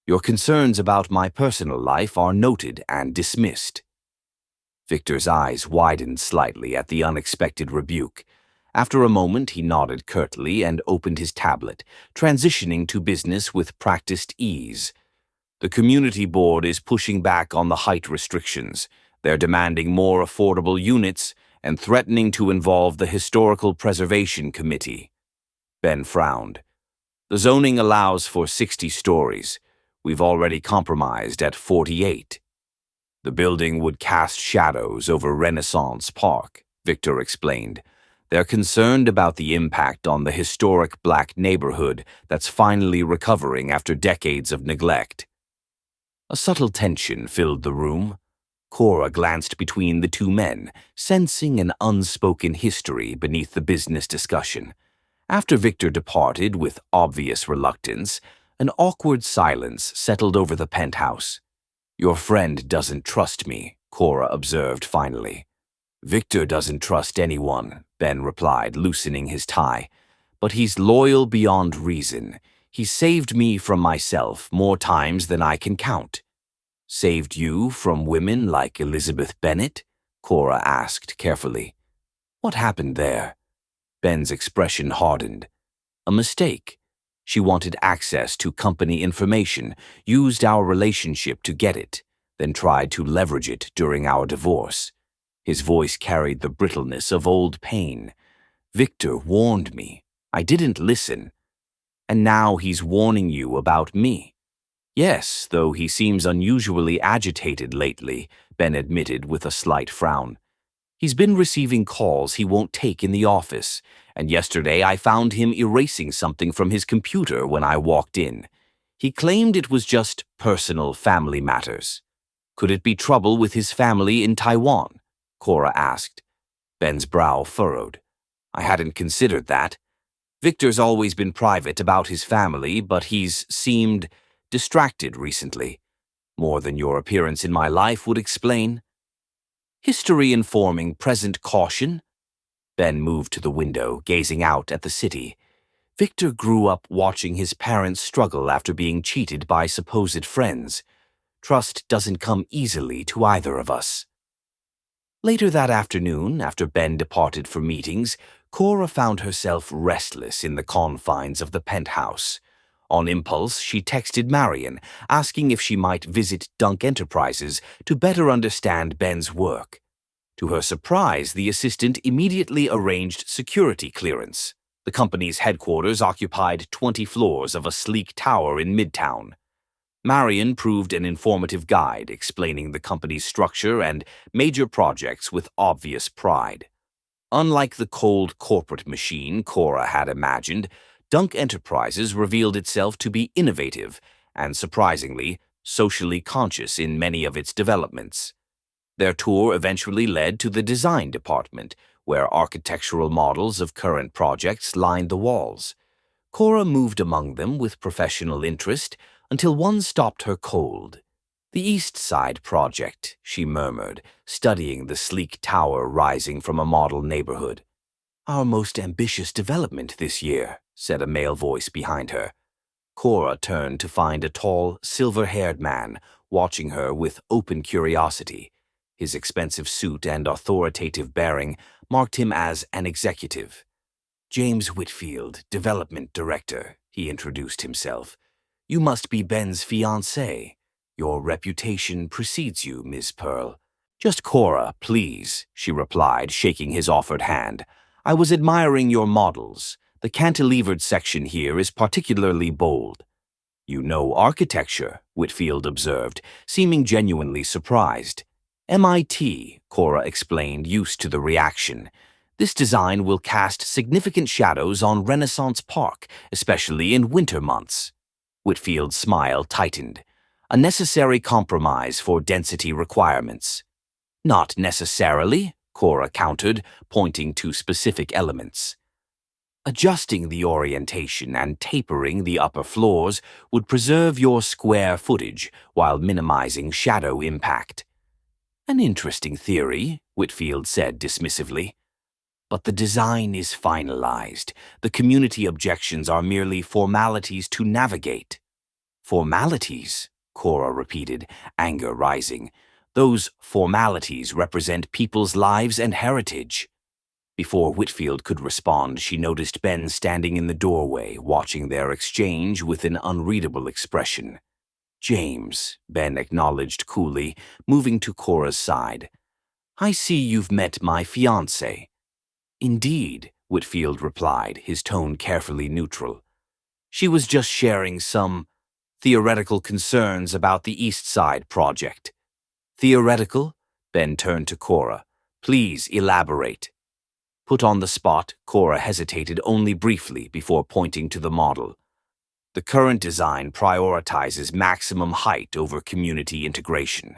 Your concerns about my personal life are noted and dismissed. Victor's eyes widened slightly at the unexpected rebuke. After a moment, he nodded curtly and opened his tablet, transitioning to business with practiced ease. The community board is pushing back on the height restrictions. They're demanding more affordable units and threatening to involve the Historical Preservation Committee. Ben frowned. The zoning allows for 60 stories. We've already compromised at 48. The building would cast shadows over Renaissance Park, Victor explained. They're concerned about the impact on the historic black neighborhood that's finally recovering after decades of neglect. A subtle tension filled the room. Cora glanced between the two men, sensing an unspoken history beneath the business discussion. After Victor departed with obvious reluctance, an awkward silence settled over the penthouse. Your friend doesn't trust me, Cora observed finally. Victor doesn't trust anyone, Ben replied, loosening his tie. But he's loyal beyond reason. He saved me from myself more times than I can count. Saved you from women like Elizabeth Bennet? Cora asked carefully. What happened there? Ben's expression hardened. A mistake. She wanted access to company information, used our relationship to get it, then tried to leverage it during our divorce. His voice carried the brittleness of old pain. Victor warned me. I didn't listen. And now he's warning you about me. Yes, though he seems unusually agitated lately, Ben admitted with a slight frown. He's been receiving calls he won't take in the office, and yesterday I found him erasing something from his computer when I walked in. He claimed it was just personal family matters. Could it be trouble with his family in Taiwan? Cora asked. Ben's brow furrowed. I hadn't considered that. Victor's always been private about his family, but he's seemed distracted recently. More than your appearance in my life would explain. History informing present caution? Ben moved to the window, gazing out at the city. Victor grew up watching his parents struggle after being cheated by supposed friends. Trust doesn't come easily to either of us. Later that afternoon, after Ben departed for meetings, Cora found herself restless in the confines of the penthouse. On impulse, she texted Marion, asking if she might visit Dunk Enterprises to better understand Ben's work. To her surprise, the assistant immediately arranged security clearance. The company's headquarters occupied 20 floors of a sleek tower in Midtown. Marion proved an informative guide, explaining the company's structure and major projects with obvious pride. Unlike the cold corporate machine Cora had imagined, Dunk Enterprises revealed itself to be innovative and, surprisingly, socially conscious in many of its developments. Their tour eventually led to the design department, where architectural models of current projects lined the walls. Cora moved among them with professional interest until one stopped her cold. The East Side Project, she murmured, studying the sleek tower rising from a model neighborhood. Our most ambitious development this year, said a male voice behind her. Cora turned to find a tall, silver-haired man watching her with open curiosity. His expensive suit and authoritative bearing marked him as an executive. James Whitfield, Development Director, he introduced himself. You must be Ben's fiancée. Your reputation precedes you, Miss Pearl. Just Cora, please, she replied, shaking his offered hand. I was admiring your models. The cantilevered section here is particularly bold. You know architecture, Whitfield observed, seeming genuinely surprised. MIT, Cora explained, used to the reaction. This design will cast significant shadows on Renaissance Park, especially in winter months. Whitfield's smile tightened. A necessary compromise for density requirements. Not necessarily, Cora countered, pointing to specific elements. Adjusting the orientation and tapering the upper floors would preserve your square footage while minimizing shadow impact. An interesting theory, Whitfield said dismissively. But the design is finalized. The community objections are merely formalities to navigate. Formalities, Cora repeated, anger rising. Those formalities represent people's lives and heritage. Before Whitfield could respond, she noticed Ben standing in the doorway, watching their exchange with an unreadable expression. James, Ben acknowledged coolly, moving to Cora's side. I see you've met my fiancée. Indeed, Whitfield replied, his tone carefully neutral. She was just sharing some theoretical concerns about the East Side project. Theoretical? Ben turned to Cora. Please elaborate. Put on the spot, Cora hesitated only briefly before pointing to the model. The current design prioritizes maximum height over community integration.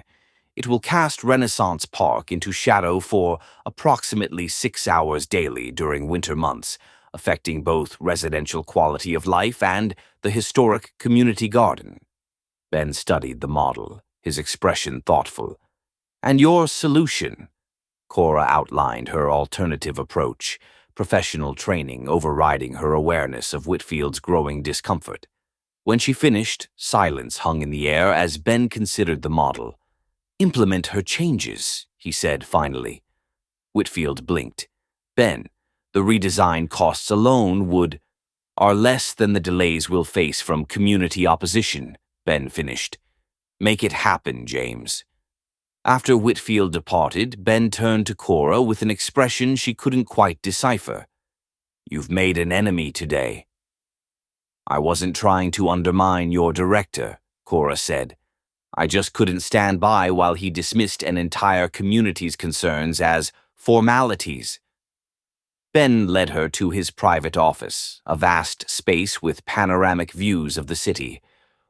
It will cast Renaissance Park into shadow for approximately 6 hours daily during winter months, affecting both residential quality of life and the historic community garden. Ben studied the model, his expression thoughtful. And your solution? Cora outlined her alternative approach, professional training overriding her awareness of Whitfield's growing discomfort. When she finished, silence hung in the air as Ben considered the model. Implement her changes, he said finally. Whitfield blinked. Ben, the redesign costs alone are less than the delays we'll face from community opposition, Ben finished. Make it happen, James. After Whitfield departed, Ben turned to Cora with an expression she couldn't quite decipher. You've made an enemy today. I wasn't trying to undermine your director, Cora said. I just couldn't stand by while he dismissed an entire community's concerns as Formalities. Ben led her to his private office, a vast space with panoramic views of the city.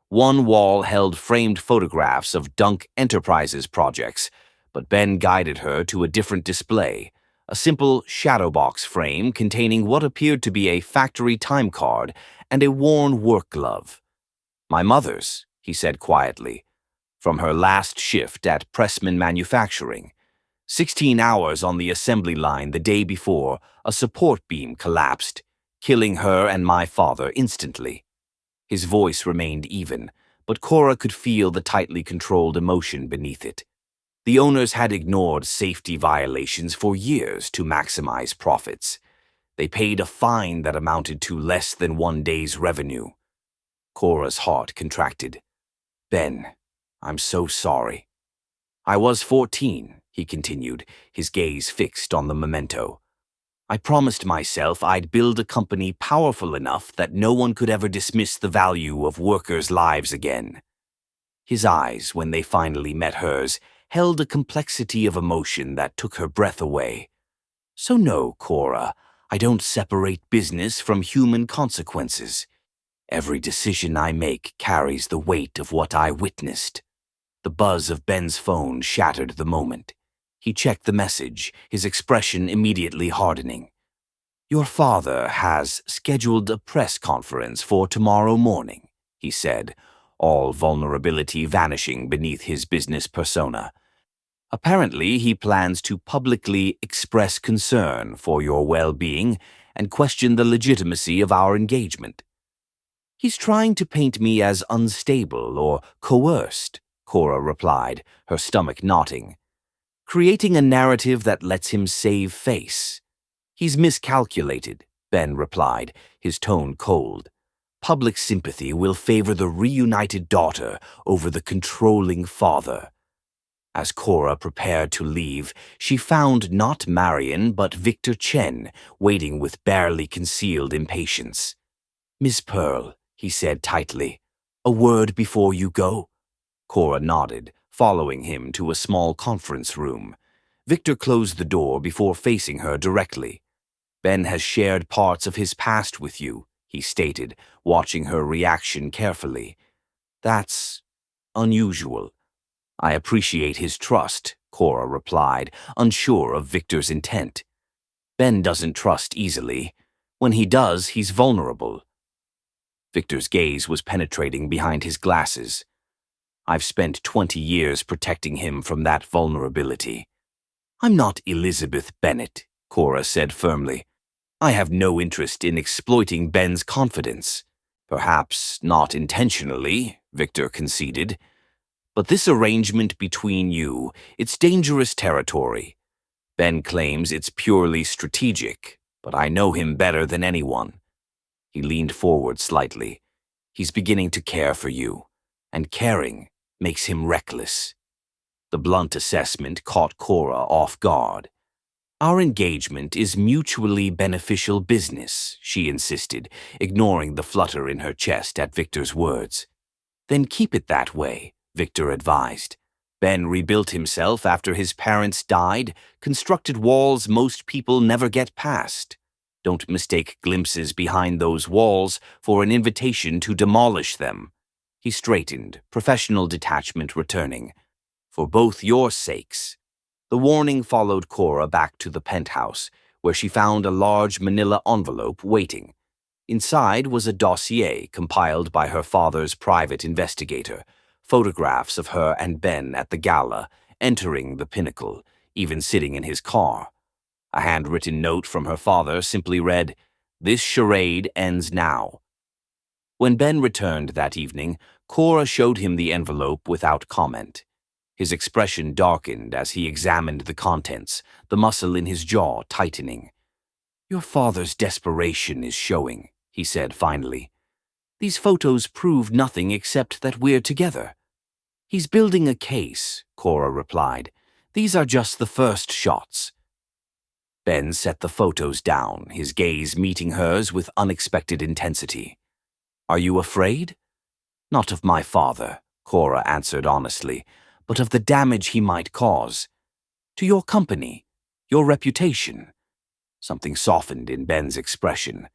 One wall held framed photographs of Dunk Enterprises projects, but Ben guided her to a different display, a simple shadowbox frame containing what appeared to be a factory time card and a worn work glove. "My mother's," he said quietly, "from her last shift at Pressman Manufacturing. 16 hours on the assembly line the day before, a support beam collapsed, killing her and my father instantly." His voice remained even, but Cora could feel the tightly controlled emotion beneath it. The owners had ignored safety violations for years to maximize profits. They paid a fine that amounted to less than one day's revenue. Cora's heart contracted. "Ben, I'm so sorry." "I was 14, he continued, his gaze fixed on the memento. "I promised myself I'd build a company powerful enough that no one could ever dismiss the value of workers' lives again." His eyes, when they finally met hers, held a complexity of emotion that took her breath away. "So no, Cora, I don't separate business from human consequences. Every decision I make carries the weight of what I witnessed." The buzz of Ben's phone shattered the moment. He checked the message, his expression immediately hardening. "Your father has scheduled a press conference for tomorrow morning," he said, all vulnerability vanishing beneath his business persona. "Apparently, he plans to publicly express concern for your well-being and question the legitimacy of our engagement." "He's trying to paint me as unstable or coerced," Cora replied, her stomach knotting. "Creating a narrative that lets him save face." "He's miscalculated," Ben replied, his tone cold. "Public sympathy will favor the reunited daughter over the controlling father." As Cora prepared to leave, she found not Marion but Victor Chen waiting with barely concealed impatience. "Miss Pearl," he said tightly, "a word before you go?" Cora nodded, following him to a small conference room. Victor closed the door before facing her directly. "Ben has shared parts of his past with you," he stated, watching her reaction carefully. "That's unusual." "I appreciate his trust," Cora replied, unsure of Victor's intent. "Ben doesn't trust easily. When he does, he's vulnerable." Victor's gaze was penetrating behind his glasses. "I've spent 20 years protecting him from that vulnerability." "I'm not Elizabeth Bennet," Cora said firmly. "I have no interest in exploiting Ben's confidence." "Perhaps not intentionally," Victor conceded. "But this arrangement between you, it's dangerous territory. Ben claims it's purely strategic, but I know him better than anyone." He leaned forward slightly. "He's beginning to care for you, and caring makes him reckless." The blunt assessment caught Cora off guard. "Our engagement is mutually beneficial business," she insisted, ignoring the flutter in her chest at Victor's words. "Then keep it that way," Victor advised. "Ben rebuilt himself after his parents died, constructed walls most people never get past. Don't mistake glimpses behind those walls for an invitation to demolish them." He straightened, professional detachment returning. "For both your sakes." The warning followed Cora back to the penthouse, where she found a large manila envelope waiting. Inside was a dossier compiled by her father's private investigator, photographs of her and Ben at the gala, entering the Pinnacle, even sitting in his car. A handwritten note from her father simply read, "This charade ends now." When Ben returned that evening, Cora showed him the envelope without comment. His expression darkened as he examined the contents, the muscle in his jaw tightening. "Your father's desperation is showing," he said finally. "These photos prove nothing except that we're together." "He's building a case," Cora replied. "These are just the first shots." Ben set the photos down, his gaze meeting hers with unexpected intensity. "Are you afraid?" "Not of my father," Cora answered honestly, "but of the damage he might cause." "To your company?" Your reputation. Something softened in Ben's expression.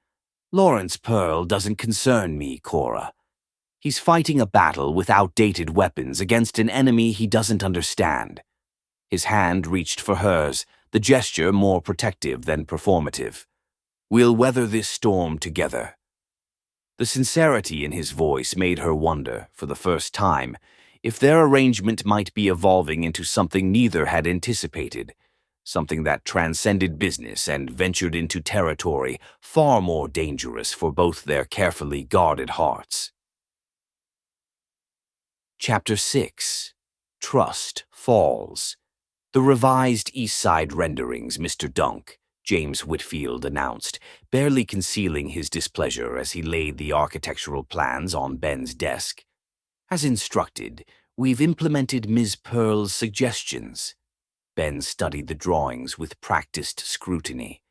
Lawrence Pearl doesn't concern me, Cora. He's fighting a battle with outdated weapons against an enemy he doesn't understand. His hand reached for hers, the gesture more protective than performative. We'll weather this storm together. The sincerity in his voice made her wonder, for the first time, if their arrangement might be evolving into something neither had anticipated, something that transcended business and ventured into territory far more dangerous for both their carefully guarded hearts. Chapter 6. Trust Falls. The revised East Side renderings, Mr. Dunk, James Whitfield announced, barely concealing his displeasure as he laid the architectural plans on Ben's desk. As instructed, we've implemented Ms. Pearl's suggestions. Ben studied the drawings with practiced scrutiny.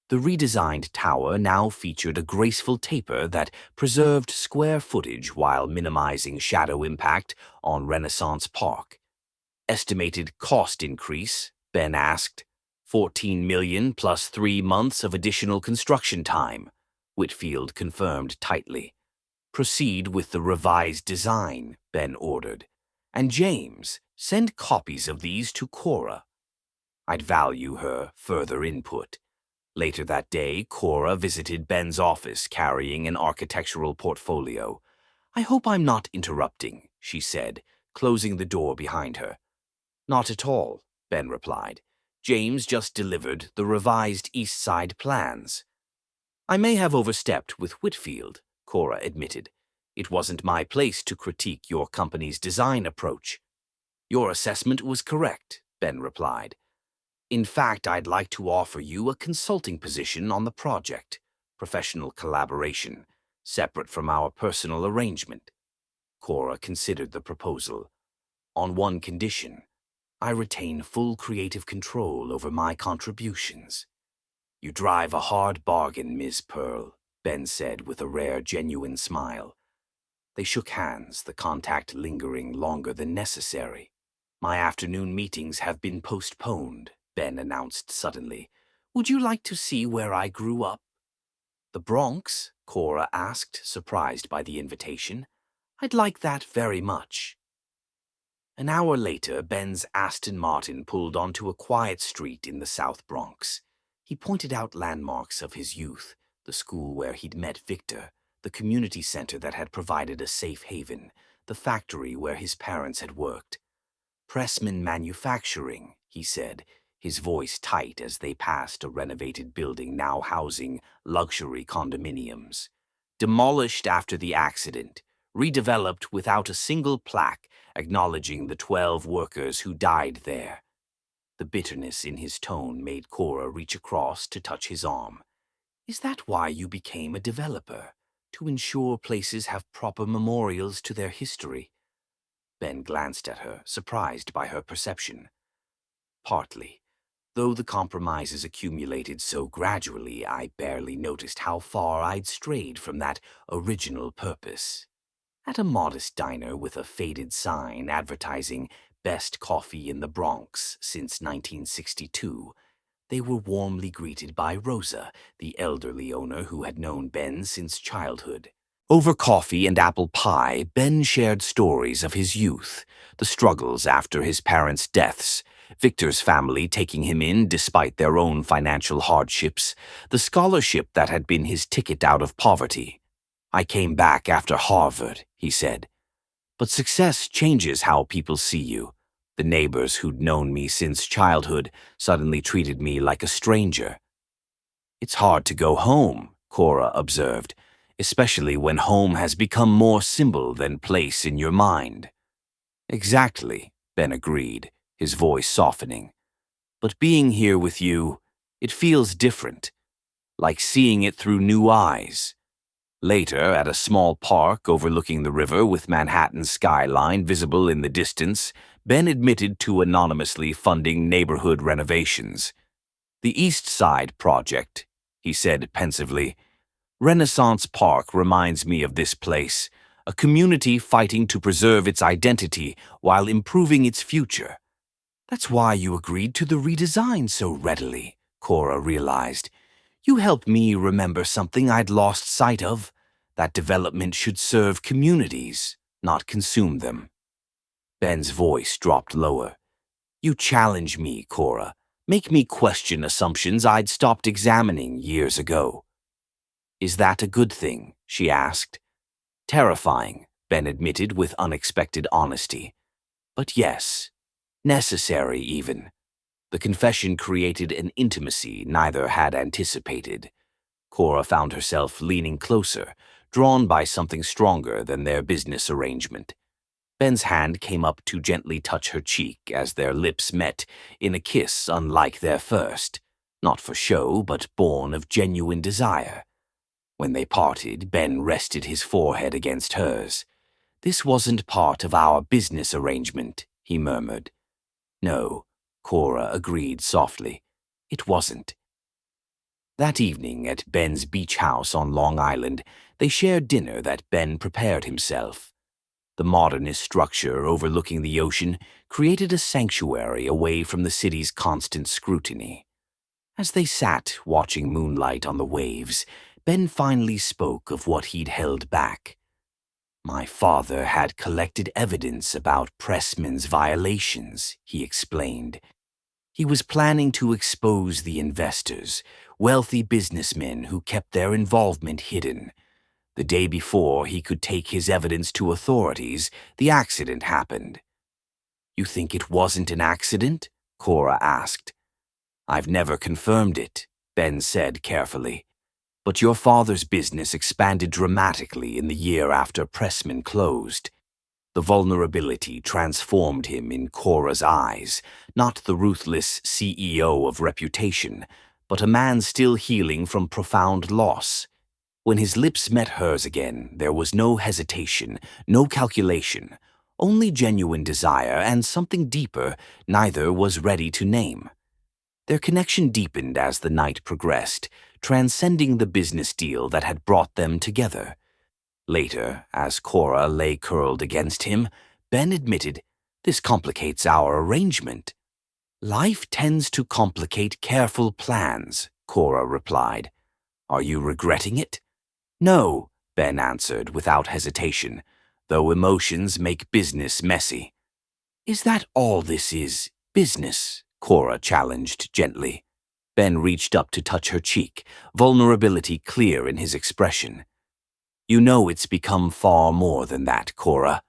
The redesigned tower now featured a graceful taper that preserved square footage while minimizing shadow impact on Renaissance Park. Estimated cost increase, Ben asked. $14 million plus 3 months of additional construction time, Whitfield confirmed tightly. Proceed with the revised design, Ben ordered. And James, send copies of these to Cora. I'd value her further input. Later that day, Cora visited Ben's office carrying an architectural portfolio. I hope I'm not interrupting, she said, closing the door behind her. Not at all, Ben replied. James just delivered the revised East Side plans. I may have overstepped with Whitfield, Cora admitted. It wasn't my place to critique your company's design approach. Your assessment was correct, Ben replied. In fact, I'd like to offer you a consulting position on the project, professional collaboration, separate from our personal arrangement. Cora considered the proposal. On one condition, I retain full creative control over my contributions. You drive a hard bargain, Ms. Pearl, Ben said with a rare, genuine smile. They shook hands, the contact lingering longer than necessary. My afternoon meetings have been postponed, Ben announced suddenly. Would you like to see where I grew up? The Bronx? Cora asked, surprised by the invitation. I'd like that very much. An hour later, Ben's Aston Martin pulled onto a quiet street in the South Bronx. He pointed out landmarks of his youth, the school where he'd met Victor, the community center that had provided a safe haven, the factory where his parents had worked. Pressman Manufacturing, he said, his voice tight as they passed a renovated building now housing luxury condominiums. Demolished after the accident, redeveloped without a single plaque acknowledging the 12 workers who died there. The bitterness in his tone made Cora reach across to touch his arm. Is that why you became a developer? To ensure places have proper memorials to their history? Ben glanced at her, surprised by her perception. Partly. Though the compromises accumulated so gradually, I barely noticed how far I'd strayed from that original purpose. At a modest diner with a faded sign advertising best coffee in the Bronx since 1962, they were warmly greeted by Rosa, the elderly owner who had known Ben since childhood. Over coffee and apple pie, Ben shared stories of his youth, the struggles after his parents' deaths, Victor's family taking him in despite their own financial hardships, the scholarship that had been his ticket out of poverty. I came back after Harvard, he said. But success changes how people see you. The neighbors who'd known me since childhood suddenly treated me like a stranger. It's hard to go home, Cora observed, especially when home has become more symbol than place in your mind. Exactly, Ben agreed, his voice softening. But being here with you, it feels different, like seeing it through new eyes. Later, at a small park overlooking the river with Manhattan's skyline visible in the distance, Ben admitted to anonymously funding neighborhood renovations. The East Side project, he said pensively. Renaissance Park reminds me of this place, a community fighting to preserve its identity while improving its future. That's why you agreed to the redesign so readily, Cora realized. You helped me remember something I'd lost sight of. That development should serve communities, not consume them. Ben's voice dropped lower. You challenge me, Cora. Make me question assumptions I'd stopped examining years ago. Is that a good thing? She asked. Terrifying, Ben admitted with unexpected honesty. But yes, necessary even. The confession created an intimacy neither had anticipated. Cora found herself leaning closer, drawn by something stronger than their business arrangement. Ben's hand came up to gently touch her cheek as their lips met in a kiss unlike their first, not for show but born of genuine desire. When they parted, Ben rested his forehead against hers. This wasn't part of our business arrangement, he murmured. No, Cora agreed softly. It wasn't. That evening at Ben's beach house on Long Island, they shared dinner that Ben prepared himself. The modernist structure overlooking the ocean created a sanctuary away from the city's constant scrutiny. As they sat watching moonlight on the waves, Ben finally spoke of what he'd held back. My father had collected evidence about Pressman's violations, he explained. He was planning to expose the investors, wealthy businessmen who kept their involvement hidden. The day before he could take his evidence to authorities, the accident happened. You think it wasn't an accident? Cora asked. I've never confirmed it, Ben said carefully. But your father's business expanded dramatically in the year after Pressman closed. The vulnerability transformed him in Cora's eyes, not the ruthless CEO of reputation, but a man still healing from profound loss. When his lips met hers again, there was no hesitation, no calculation, only genuine desire and something deeper neither was ready to name. Their connection deepened as the night progressed, transcending the business deal that had brought them together. Later, as Cora lay curled against him, Ben admitted, This complicates our arrangement. Life tends to complicate careful plans, Cora replied. Are you regretting it? No, Ben answered without hesitation, though emotions make business messy. Is that all this is, business? Cora challenged gently. Ben reached up to touch her cheek, vulnerability clear in his expression. You know it's become far more than that, Cora.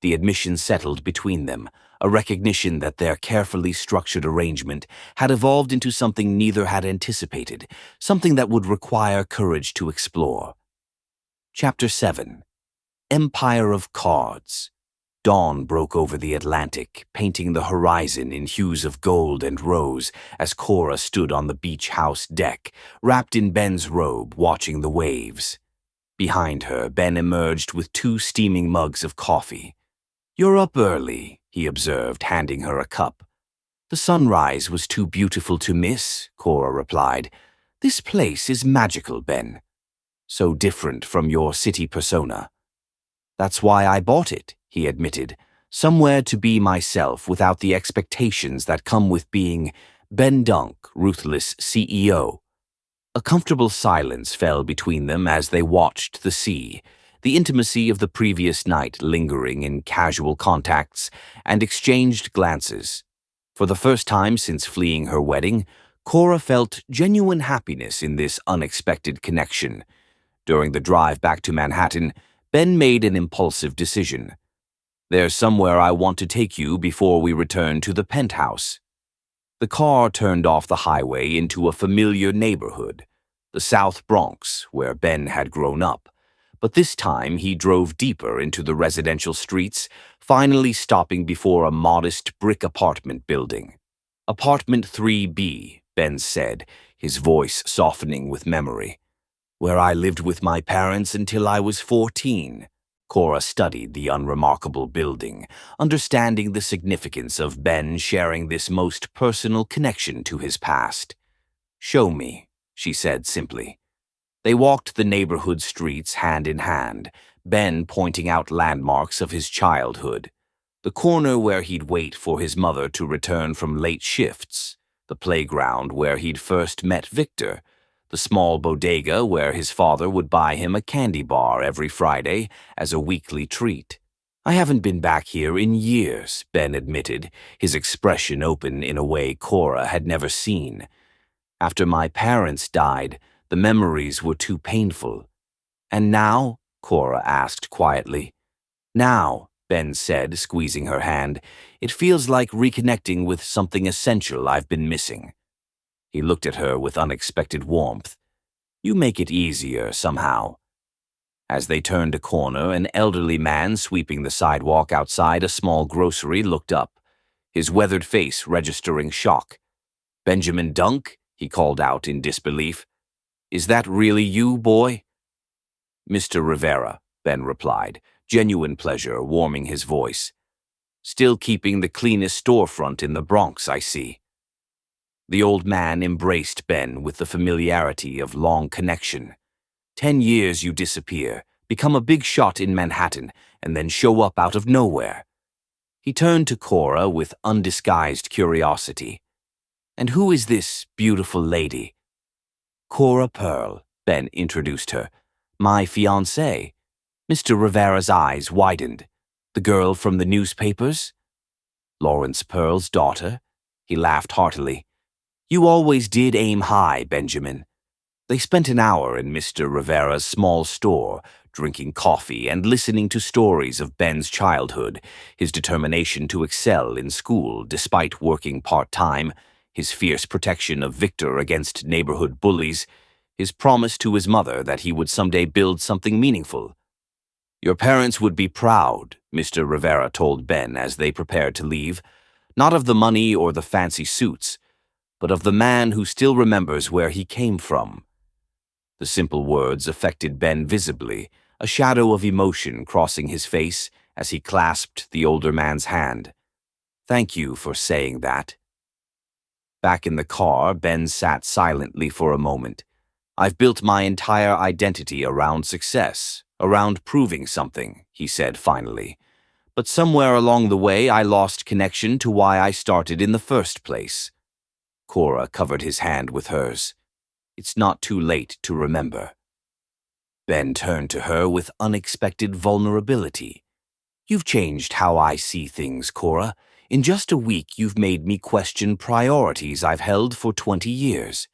The admission settled between them, a recognition that their carefully structured arrangement had evolved into something neither had anticipated, something that would require courage to explore. Chapter 7. Empire of Cards. Dawn broke over the Atlantic, painting the horizon in hues of gold and rose as Cora stood on the beach house deck, wrapped in Ben's robe, watching the waves. Behind her, Ben emerged with 2 steaming mugs of coffee. You're up early, he observed, handing her a cup. The sunrise was too beautiful to miss, Cora replied. This place is magical, Ben. So different from your city persona. That's why I bought it, he admitted, somewhere to be myself without the expectations that come with being Ben Dunk, ruthless CEO. A comfortable silence fell between them as they watched the sea, the intimacy of the previous night lingering in casual contacts and exchanged glances. For the first time since fleeing her wedding, Cora felt genuine happiness in this unexpected connection. During the drive back to Manhattan, Ben made an impulsive decision. There's somewhere I want to take you before we return to the penthouse. The car turned off the highway into a familiar neighborhood, the South Bronx, where Ben had grown up. But this time he drove deeper into the residential streets, finally stopping before a modest brick apartment building. Apartment 3B, Ben said, his voice softening with memory. Where I lived with my parents until I was 14. Cora studied the unremarkable building, understanding the significance of Ben sharing this most personal connection to his past. Show me, she said simply. They walked the neighborhood streets hand in hand, Ben pointing out landmarks of his childhood. The corner where he'd wait for his mother to return from late shifts, the playground where he'd first met Victor, the small bodega where his father would buy him a candy bar every Friday as a weekly treat. I haven't been back here in years, Ben admitted, his expression open in a way Cora had never seen. After my parents died, the memories were too painful. And now? Cora asked quietly. Now, Ben said, squeezing her hand, it feels like reconnecting with something essential I've been missing. He looked at her with unexpected warmth. You make it easier somehow. As they turned a corner, an elderly man sweeping the sidewalk outside a small grocery looked up, his weathered face registering shock. Benjamin Dunk? He called out in disbelief. Is that really you, boy? Mr. Rivera, Ben replied, genuine pleasure warming his voice. Still keeping the cleanest storefront in the Bronx, I see. The old man embraced Ben with the familiarity of long connection. 10 years you disappear, become a big shot in Manhattan, and then show up out of nowhere. He turned to Cora with undisguised curiosity. And who is this beautiful lady? Cora Pearl, Ben introduced her. My fiancée. Mr. Rivera's eyes widened. The girl from the newspapers? Lawrence Pearl's daughter? He laughed heartily. You always did aim high, Benjamin. They spent an hour in Mr. Rivera's small store, drinking coffee and listening to stories of Ben's childhood, his determination to excel in school despite working part-time, his fierce protection of Victor against neighborhood bullies, his promise to his mother that he would someday build something meaningful. Your parents would be proud, Mr. Rivera told Ben as they prepared to leave, not of the money or the fancy suits, but of the man who still remembers where he came from. The simple words affected Ben visibly, a shadow of emotion crossing his face as he clasped the older man's hand. Thank you for saying that. Back in the car, Ben sat silently for a moment. I've built my entire identity around success, around proving something, he said finally. But somewhere along the way, I lost connection to why I started in the first place. Cora covered his hand with hers. It's not too late to remember. Ben turned to her with unexpected vulnerability. You've changed how I see things, Cora. In just a week, you've made me question priorities I've held for 20 years.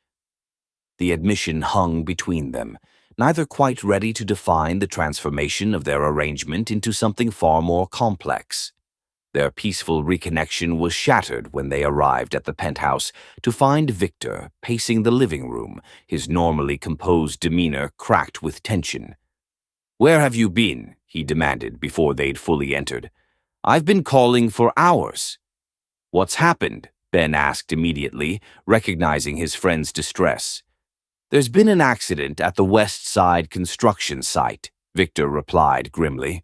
The admission hung between them, neither quite ready to define the transformation of their arrangement into something far more complex. Their peaceful reconnection was shattered when they arrived at the penthouse to find Victor pacing the living room, his normally composed demeanor cracked with tension. Where have you been? He demanded before they'd fully entered. I've been calling for hours. What's happened? Ben asked immediately, recognizing his friend's distress. There's been an accident at the West Side construction site, Victor replied grimly.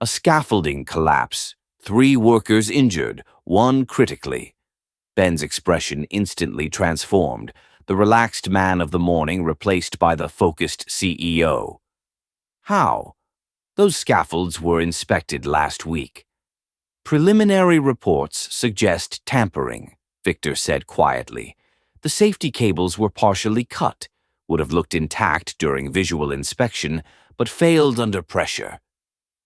A scaffolding collapse. 3 workers injured, 1 critically. Ben's expression instantly transformed, the relaxed man of the morning replaced by the focused CEO. How? Those scaffolds were inspected last week. Preliminary reports suggest tampering, Victor said quietly. The safety cables were partially cut, would have looked intact during visual inspection, but failed under pressure.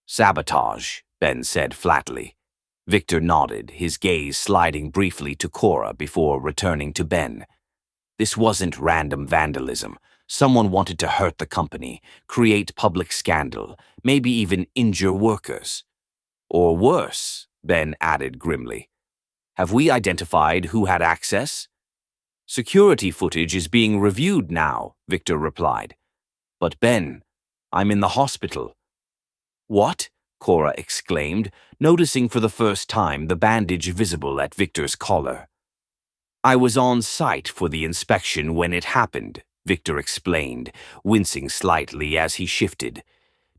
Sabotage, Ben said flatly. Victor nodded, his gaze sliding briefly to Cora before returning to Ben. This wasn't random vandalism. Someone wanted to hurt the company, create public scandal, maybe even injure workers. Or worse, Ben added grimly. Have we identified who had access? Security footage is being reviewed now, Victor replied. But Ben, I'm in the hospital. What? Cora exclaimed, noticing for the first time the bandage visible at Victor's collar. I was on site for the inspection when it happened, Victor explained, wincing slightly as he shifted.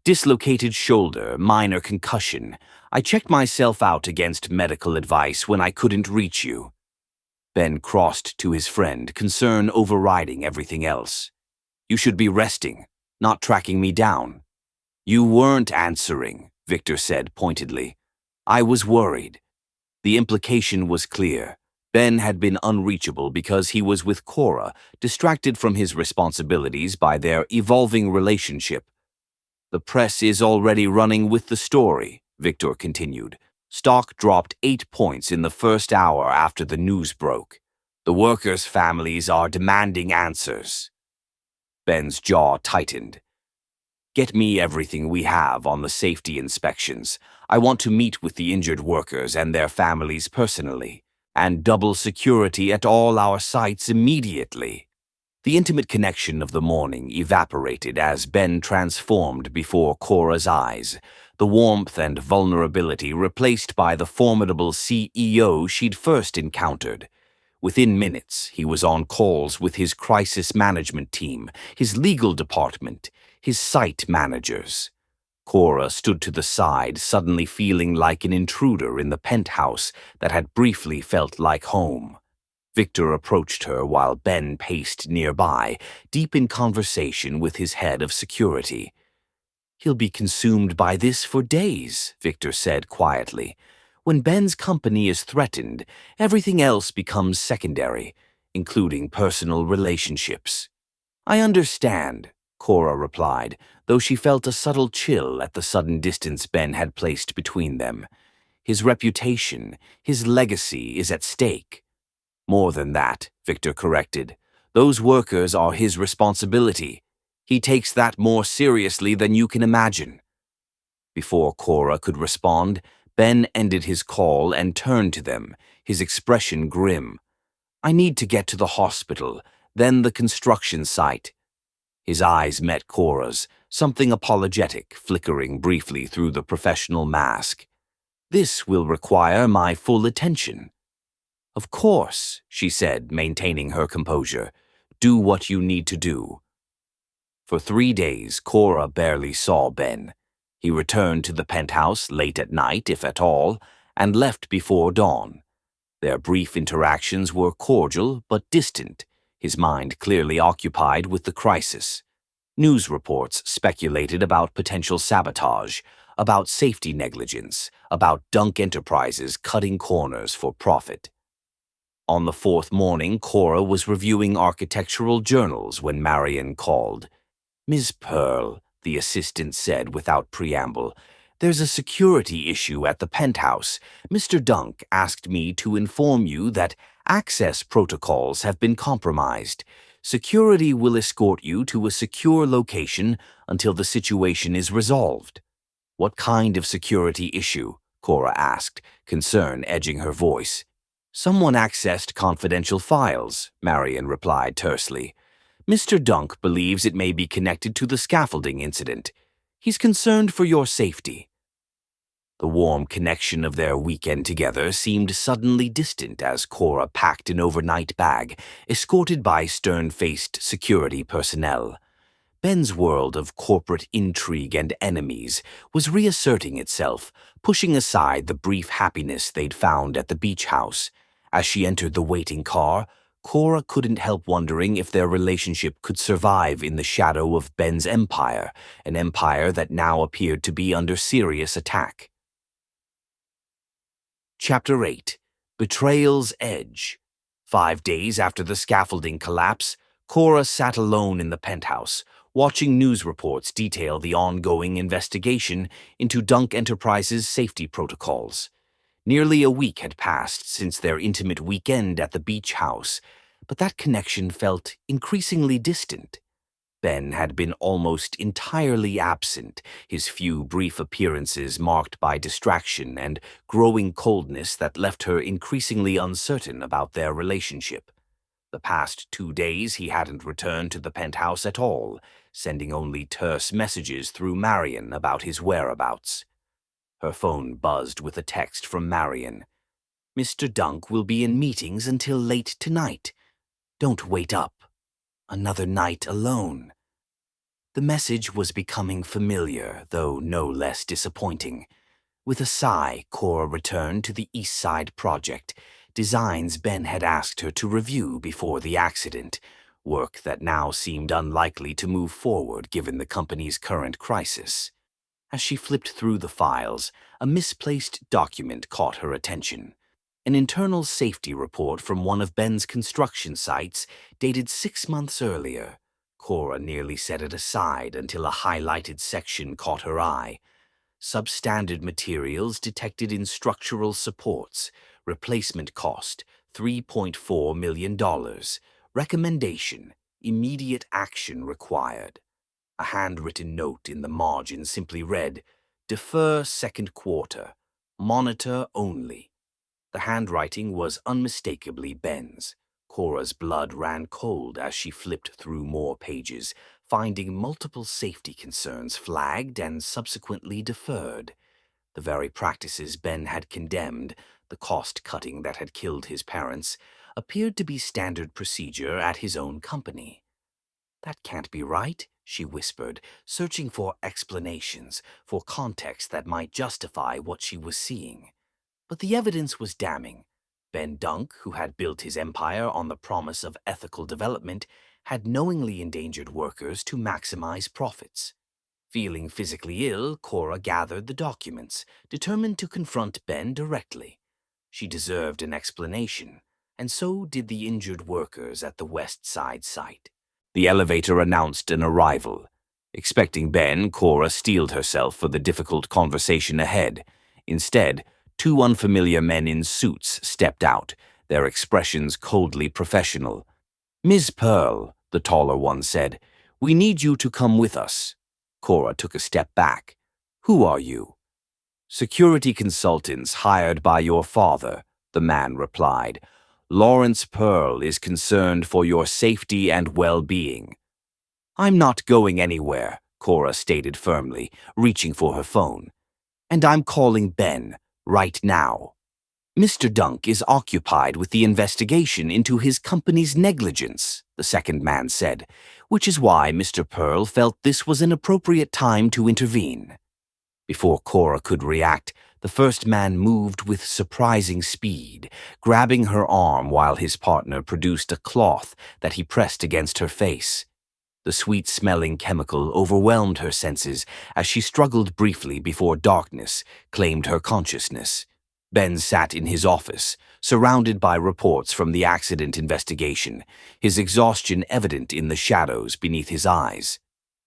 Dislocated shoulder, minor concussion. I checked myself out against medical advice when I couldn't reach you. Ben crossed to his friend, concern overriding everything else. You should be resting, not tracking me down. You weren't answering, Victor said pointedly. I was worried. The implication was clear. Ben had been unreachable because he was with Cora, distracted from his responsibilities by their evolving relationship. The press is already running with the story, Victor continued. Stock dropped 8 points in the first hour after the news broke. The workers' families are demanding answers. Ben's jaw tightened. Get me everything we have on the safety inspections. I want to meet with the injured workers and their families personally, and double security at all our sites immediately. The intimate connection of the morning evaporated as Ben transformed before Cora's eyes, the warmth and vulnerability replaced by the formidable CEO she'd first encountered. Within minutes, he was on calls with his crisis management team, his legal department, his site managers. Cora stood to the side, suddenly feeling like an intruder in the penthouse that had briefly felt like home. Victor approached her while Ben paced nearby, deep in conversation with his head of security. He'll be consumed by this for days, Victor said quietly. When Ben's company is threatened, everything else becomes secondary, including personal relationships. I understand, Cora replied, though she felt a subtle chill at the sudden distance Ben had placed between them. His reputation, his legacy is at stake. More than that, Victor corrected. Those workers are his responsibility. He takes that more seriously than you can imagine. Before Cora could respond, Ben ended his call and turned to them, his expression grim. I need to get to the hospital, then the construction site. His eyes met Cora's, something apologetic flickering briefly through the professional mask. This will require my full attention. Of course, she said, maintaining her composure. Do what you need to do. For 3 days, Cora barely saw Ben. He returned to the penthouse late at night, if at all, and left before dawn. Their brief interactions were cordial but distant, his mind clearly occupied with the crisis. News reports speculated about potential sabotage, about safety negligence, about Dunk Enterprises cutting corners for profit. On the 4th morning, Cora was reviewing architectural journals when Marion called. Ms. Pearl, the assistant said without preamble, there's a security issue at the penthouse. Mr. Dunk asked me to inform you that access protocols have been compromised. Security will escort you to a secure location until the situation is resolved. What kind of security issue? Cora asked, concern edging her voice. Someone accessed confidential files, Marion replied tersely. Mr. Dunk believes it may be connected to the scaffolding incident. He's concerned for your safety. The warm connection of their weekend together seemed suddenly distant as Cora packed an overnight bag, escorted by stern-faced security personnel. Ben's world of corporate intrigue and enemies was reasserting itself, pushing aside the brief happiness they'd found at the beach house. As she entered the waiting car, Cora couldn't help wondering if their relationship could survive in the shadow of Ben's empire, an empire that now appeared to be under serious attack. Chapter 8. Betrayal's Edge. 5 days after the scaffolding collapse, Cora sat alone in the penthouse, watching news reports detail the ongoing investigation into Dunk Enterprises' safety protocols. Nearly a week had passed since their intimate weekend at the beach house, but that connection felt increasingly distant. Ben had been almost entirely absent, his few brief appearances marked by distraction and growing coldness that left her increasingly uncertain about their relationship. The past 2 days he hadn't returned to the penthouse at all, sending only terse messages through Marion about his whereabouts. Her phone buzzed with a text from Marion. Mr. Dunk will be in meetings until late tonight. Don't wait up. Another night alone. The message was becoming familiar, though no less disappointing. With a sigh, Cora returned to the East Side project, designs Ben had asked her to review before the accident, work that now seemed unlikely to move forward given the company's current crisis. As she flipped through the files, a misplaced document caught her attention. An internal safety report from one of Ben's construction sites dated 6 months earlier. Cora nearly set it aside until a highlighted section caught her eye. Substandard materials detected in structural supports. Replacement cost, $3.4 million. Recommendation, immediate action required. A handwritten note in the margin simply read, "Defer second quarter. Monitor only." The handwriting was unmistakably Ben's. Cora's blood ran cold as she flipped through more pages, finding multiple safety concerns flagged and subsequently deferred. The very practices Ben had condemned, the cost-cutting that had killed his parents, appeared to be standard procedure at his own company. "That can't be right," she whispered, searching for explanations, for context that might justify what she was seeing. But the evidence was damning. Ben Dunk, who had built his empire on the promise of ethical development, had knowingly endangered workers to maximize profits. Feeling physically ill, Cora gathered the documents, determined to confront Ben directly. She deserved an explanation, and so did the injured workers at the West Side site. The elevator announced an arrival. Expecting Ben, Cora steeled herself for the difficult conversation ahead. Instead, two unfamiliar men in suits stepped out, their expressions coldly professional. "Ms. Pearl," the taller one said, "we need you to come with us." Cora took a step back. "Who are you?" "Security consultants hired by your father," the man replied. "Lawrence Pearl is concerned for your safety and well-being." "I'm not going anywhere," Cora stated firmly, reaching for her phone. "And I'm calling Ben, right now." "Mr. Dunk is occupied with the investigation into his company's negligence," the second man said, "which is why Mr. Pearl felt this was an appropriate time to intervene." Before Cora could react, the first man moved with surprising speed, grabbing her arm while his partner produced a cloth that he pressed against her face. The sweet-smelling chemical overwhelmed her senses as she struggled briefly before darkness claimed her consciousness. Ben sat in his office, surrounded by reports from the accident investigation, his exhaustion evident in the shadows beneath his eyes.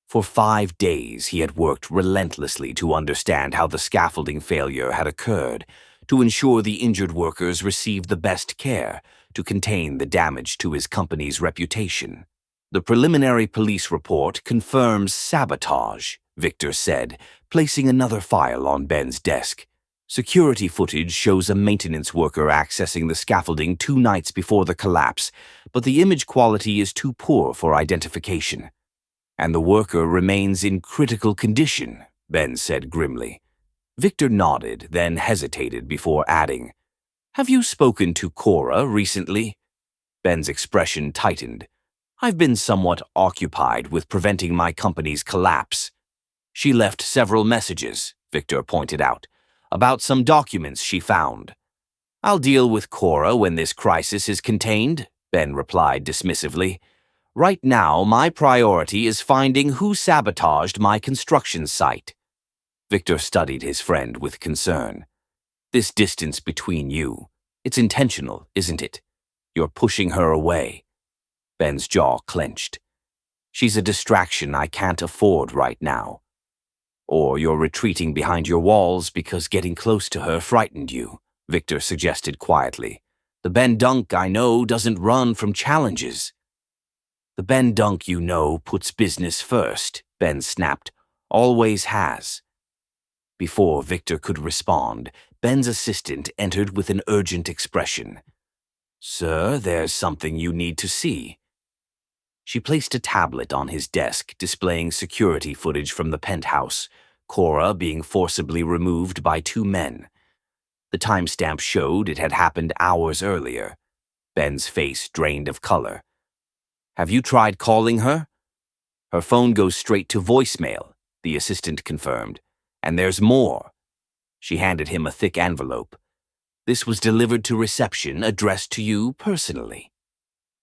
For 5 days he had worked relentlessly to understand how the scaffolding failure had occurred, to ensure the injured workers received the best care, to contain the damage to his company's reputation. "The preliminary police report confirms sabotage," Victor said, placing another file on Ben's desk. "Security footage shows a maintenance worker accessing the scaffolding 2 nights before the collapse, but the image quality is too poor for identification." "And the worker remains in critical condition," Ben said grimly. Victor nodded, then hesitated before adding, "Have you spoken to Cora recently?" Ben's expression tightened. "I've been somewhat occupied with preventing my company's collapse." "She left several messages," Victor pointed out, "about some documents she found." "I'll deal with Cora when this crisis is contained," Ben replied dismissively. "Right now, my priority is finding who sabotaged my construction site." Victor studied his friend with concern. "This distance between you, it's intentional, isn't it? You're pushing her away." Ben's jaw clenched. "She's a distraction I can't afford right now." "Or you're retreating behind your walls because getting close to her frightened you," Victor suggested quietly. "The Ben Dunk I know doesn't run from challenges." "The Ben Dunk you know puts business first," Ben snapped. "Always has." Before Victor could respond, Ben's assistant entered with an urgent expression. "Sir, there's something you need to see." She placed a tablet on his desk displaying security footage from the penthouse, Cora being forcibly removed by 2 men. The timestamp showed it had happened hours earlier. Ben's face drained of color. "Have you tried calling her?" "Her phone goes straight to voicemail," the assistant confirmed. "And there's more." She handed him a thick envelope. "This was delivered to reception, addressed to you personally."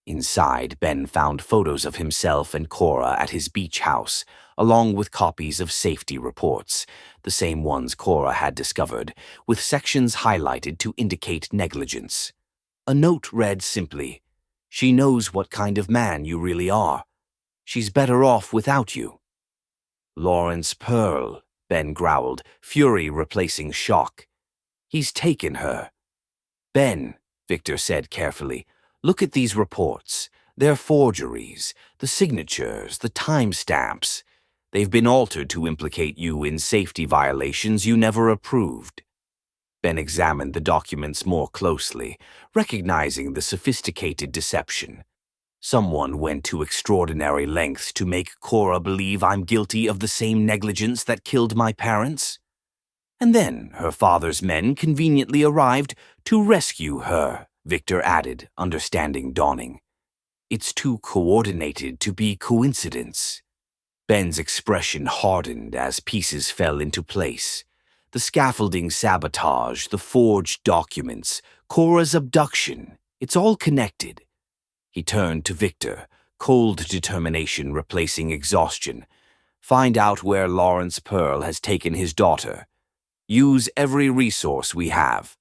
Inside, Ben found photos of himself and Cora at his beach house, along with copies of safety reports, the same ones Cora had discovered, with sections highlighted to indicate negligence. A note read simply, "She knows what kind of man you really are. She's better off without you." "Lawrence Pearl," Ben growled, fury replacing shock. "He's taken her." "Ben," Victor said carefully, "look at these reports. They're forgeries, the signatures, the timestamps. They've been altered to implicate you in safety violations you never approved." Ben examined the documents more closely, recognizing the sophisticated deception. Someone went to extraordinary lengths to make Cora believe I'm guilty of the same negligence that killed my parents. And then her father's men conveniently arrived to rescue her, Victor added, understanding dawning. It's too coordinated to be coincidence. Ben's expression hardened as pieces fell into place. The scaffolding sabotage, the forged documents, Cora's abduction, it's all connected. He turned to Victor, cold determination replacing exhaustion. Find out where Lawrence Pearl has taken his daughter. Use every resource we have.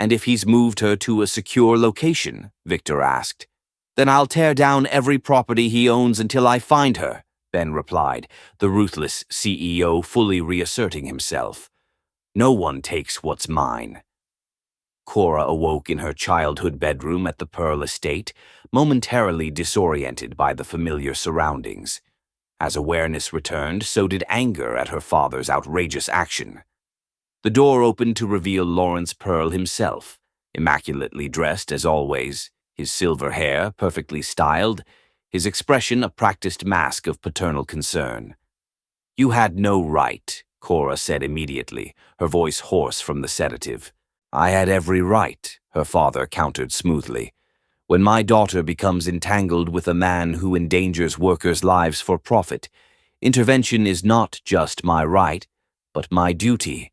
And if he's moved her to a secure location, Victor asked. Then I'll tear down every property he owns until I find her, Ben replied, the ruthless CEO fully reasserting himself. No one takes what's mine. Cora awoke in her childhood bedroom at the Pearl estate, momentarily disoriented by the familiar surroundings. As awareness returned, so did anger at her father's outrageous action. The door opened to reveal Lawrence Pearl himself, immaculately dressed as always, his silver hair perfectly styled, his expression a practiced mask of paternal concern. "You had no right," Cora said immediately, her voice hoarse from the sedative. "I had every right," her father countered smoothly. "When my daughter becomes entangled with a man who endangers workers' lives for profit, intervention is not just my right, but my duty."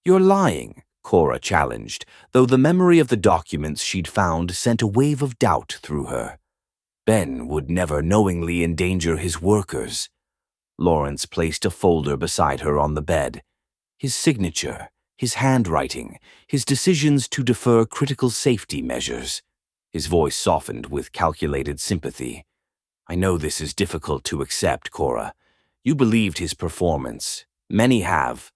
"You're lying," Cora challenged, though the memory of the documents she'd found sent a wave of doubt through her. Ben would never knowingly endanger his workers. Lawrence placed a folder beside her on the bed. His signature, his handwriting, his decisions to defer critical safety measures. His voice softened with calculated sympathy. "I know this is difficult to accept, Cora. You believed his performance. Many have."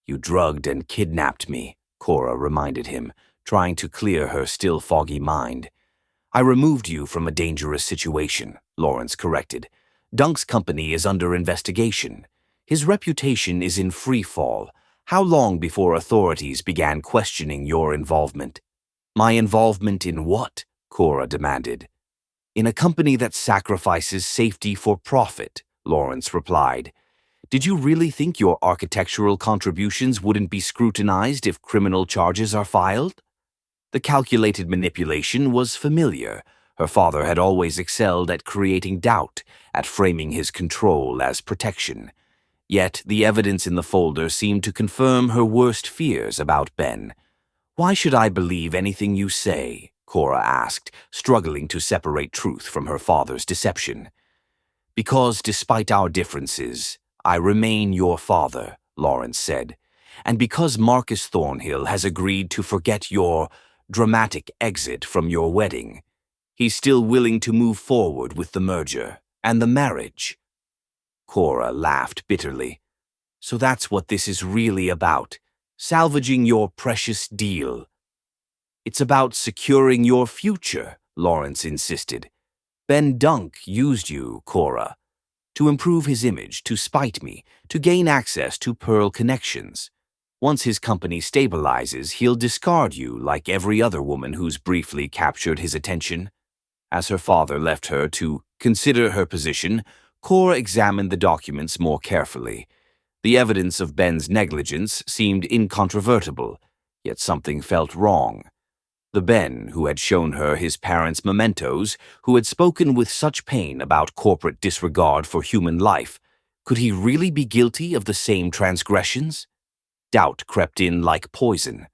"You drugged and kidnapped me," Cora reminded him, trying to clear her still foggy mind. "I removed you from a dangerous situation," Lawrence corrected. "Dunk's company is under investigation. His reputation is in free fall. How long before authorities began questioning your involvement?" "My involvement in what?" Cora demanded. "In a company that sacrifices safety for profit," Lawrence replied. "Did you really think your architectural contributions wouldn't be scrutinized if criminal charges are filed?" The calculated manipulation was familiar. Her father had always excelled at creating doubt, at framing his control as protection. Yet the evidence in the folder seemed to confirm her worst fears about Ben. "Why should I believe anything you say?" Cora asked, struggling to separate truth from her father's deception. "Because despite our differences, I remain your father," Lawrence said. "And because Marcus Thornhill has agreed to forget your dramatic exit from your wedding, he's still willing to move forward with the merger and the marriage." Cora laughed bitterly. "So that's what this is really about, salvaging your precious deal." "It's about securing your future," Lawrence insisted. "Ben Dunk used you, Cora, to improve his image, to spite me, to gain access to Pearl connections. Once his company stabilizes, he'll discard you like every other woman who's briefly captured his attention." As her father left her to consider her position, Cora examined the documents more carefully. The evidence of Ben's negligence seemed incontrovertible, yet something felt wrong. The Ben who had shown her his parents' mementos, who had spoken with such pain about corporate disregard for human life, could he really be guilty of the same transgressions? Doubt crept in like poison.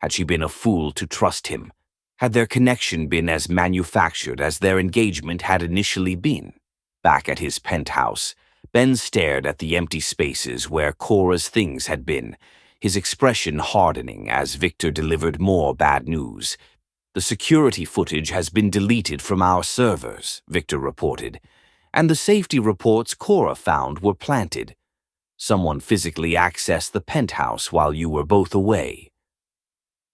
Had she been a fool to trust him? Had their connection been as manufactured as their engagement had initially been? Back at his penthouse, Ben stared at the empty spaces where Cora's things had been, his expression hardening as Victor delivered more bad news. "The security footage has been deleted from our servers," Victor reported, "and the safety reports Cora found were planted. Someone physically accessed the penthouse while you were both away.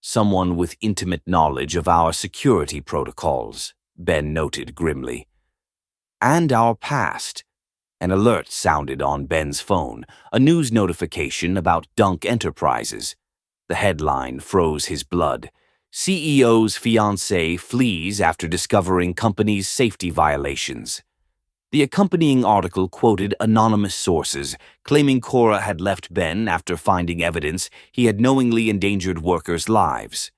Someone with intimate knowledge of our security protocols," Ben noted grimly. "And our past." An alert sounded on Ben's phone, a news notification about Dunk Enterprises. The headline froze his blood. "CEO's fiancé flees after discovering company's safety violations." The accompanying article quoted anonymous sources, claiming Cora had left Ben after finding evidence he had knowingly endangered workers' lives.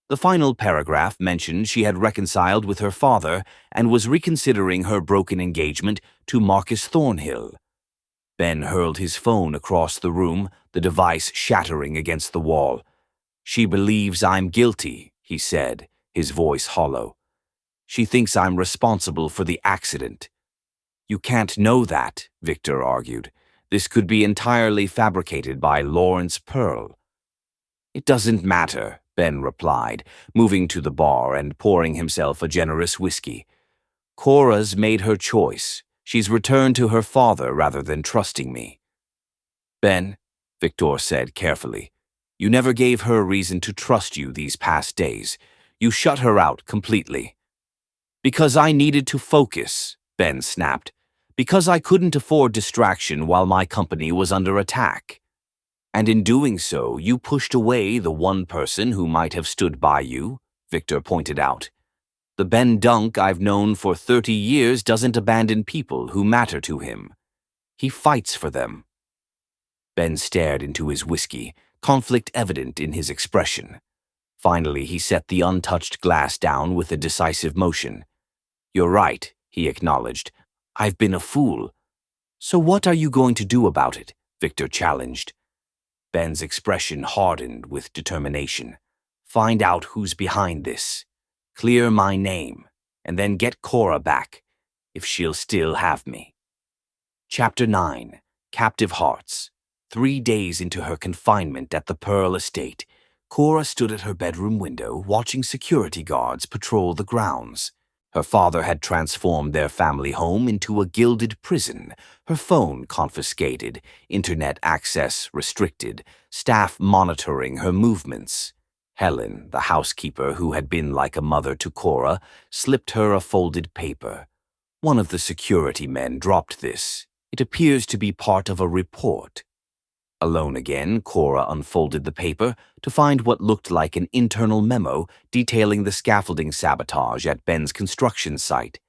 The final paragraph mentioned she had reconciled with her father and was reconsidering her broken engagement to Marcus Thornhill. Ben hurled his phone across the room, the device shattering against the wall. "She believes I'm guilty," he said, his voice hollow. "She thinks I'm responsible for the accident." "You can't know that," Victor argued. "This could be entirely fabricated by Lawrence Pearl." "It doesn't matter," Ben replied, moving to the bar and pouring himself a generous whiskey. "Cora's made her choice. She's returned to her father rather than trusting me." "Ben," Victor said carefully, "you never gave her reason to trust you these past days. You shut her out completely." "Because I needed to focus," Ben snapped. "Because I couldn't afford distraction while my company was under attack. And in doing so, you pushed away the one person who might have stood by you," Victor pointed out. "The Ben Dunk I've known for 30 years doesn't abandon people who matter to him. He fights for them." Ben stared into his whiskey, conflict evident in his expression. Finally, he set the untouched glass down with a decisive motion. "You're right," he acknowledged. "I've been a fool." "So what are you going to do about it?" Victor challenged. Ben's expression hardened with determination. "Find out who's behind this. Clear my name, and then get Cora back, if she'll still have me." Chapter 9. Captive Hearts. 3 days into her confinement at the Pearl Estate, Cora stood at her bedroom window watching security guards patrol the grounds. Her father had transformed their family home into a gilded prison, her phone confiscated, internet access restricted, staff monitoring her movements. Helen, the housekeeper who had been like a mother to Cora, slipped her a folded paper. "One of the security men dropped this. It appears to be part of a report." Alone again, Cora unfolded the paper to find what looked like an internal memo detailing the scaffolding sabotage at Ben's construction site.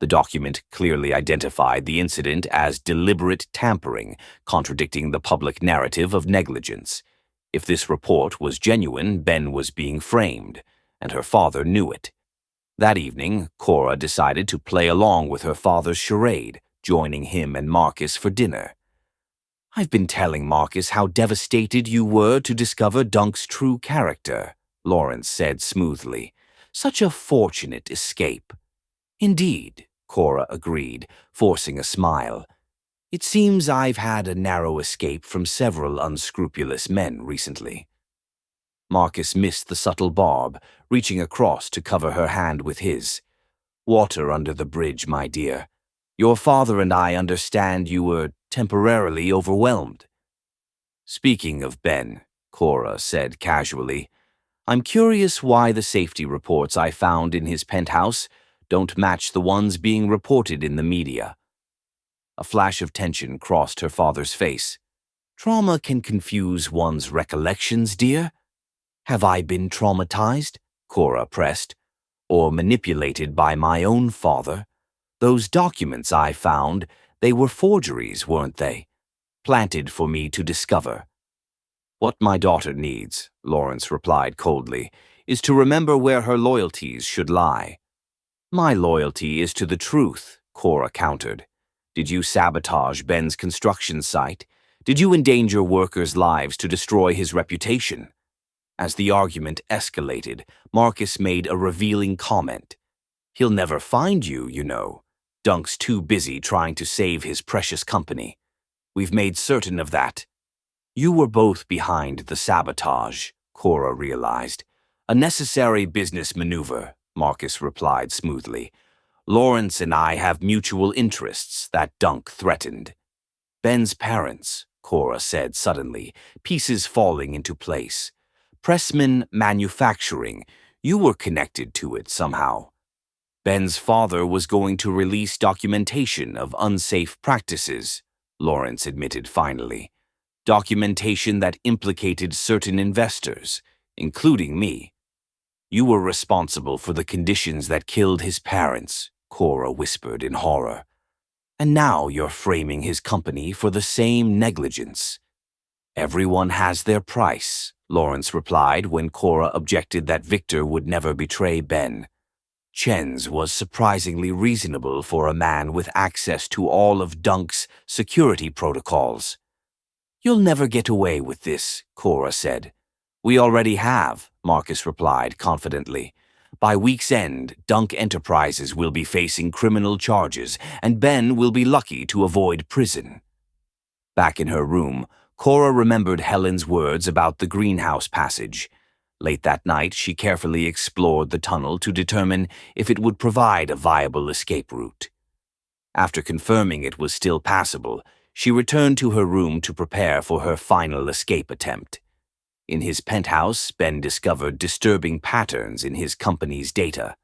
The document clearly identified the incident as deliberate tampering, contradicting the public narrative of negligence. If this report was genuine, Ben was being framed, and her father knew it. That evening, Cora decided to play along with her father's charade, joining him and Marcus for dinner. "I've been telling Marcus how devastated you were to discover Dunk's true character," Lawrence said smoothly. "Such a fortunate escape." "Indeed," Cora agreed, forcing a smile. "It seems I've had a narrow escape from several unscrupulous men recently." Marcus missed the subtle barb, reaching across to cover her hand with his. "Water under the bridge, my dear. Your father and I understand you were temporarily overwhelmed." "Speaking of Ben," Cora said casually, "I'm curious why the safety reports I found in his penthouse don't match the ones being reported in the media." A flash of tension crossed her father's face. "Trauma can confuse one's recollections, dear." "Have I been traumatized?" Cora pressed. "Or manipulated by my own father? Those documents I found, they were forgeries, weren't they? Planted for me to discover." "What my daughter needs," Lawrence replied coldly, "is to remember where her loyalties should lie." "My loyalty is to the truth," Cora countered. "Did you sabotage Ben's construction site? Did you endanger workers' lives to destroy his reputation?" As the argument escalated, Marcus made a revealing comment. "He'll never find you, you know." Dunk's too busy trying to save his precious company. We've made certain of that. You were both behind the sabotage, Cora realized. A necessary business maneuver, Marcus replied smoothly. Lawrence and I have mutual interests that Dunk threatened. Ben's parents, Cora said suddenly, pieces falling into place. Pressman Manufacturing, you were connected to it somehow. Ben's father was going to release documentation of unsafe practices, Lawrence admitted finally. Documentation that implicated certain investors, including me. You were responsible for the conditions that killed his parents, Cora whispered in horror. And now you're framing his company for the same negligence. Everyone has their price, Lawrence replied when Cora objected that Victor would never betray Ben. Chen's was surprisingly reasonable for a man with access to all of Dunk's security protocols. You'll never get away with this, Cora said. We already have, Marcus replied confidently. By week's end, Dunk Enterprises will be facing criminal charges, and Ben will be lucky to avoid prison. Back in her room, Cora remembered Helen's words about the greenhouse passage. Late that night, she carefully explored the tunnel to determine if it would provide a viable escape route. After confirming it was still passable, she returned to her room to prepare for her final escape attempt. In his penthouse, Ben discovered disturbing patterns in his company's data.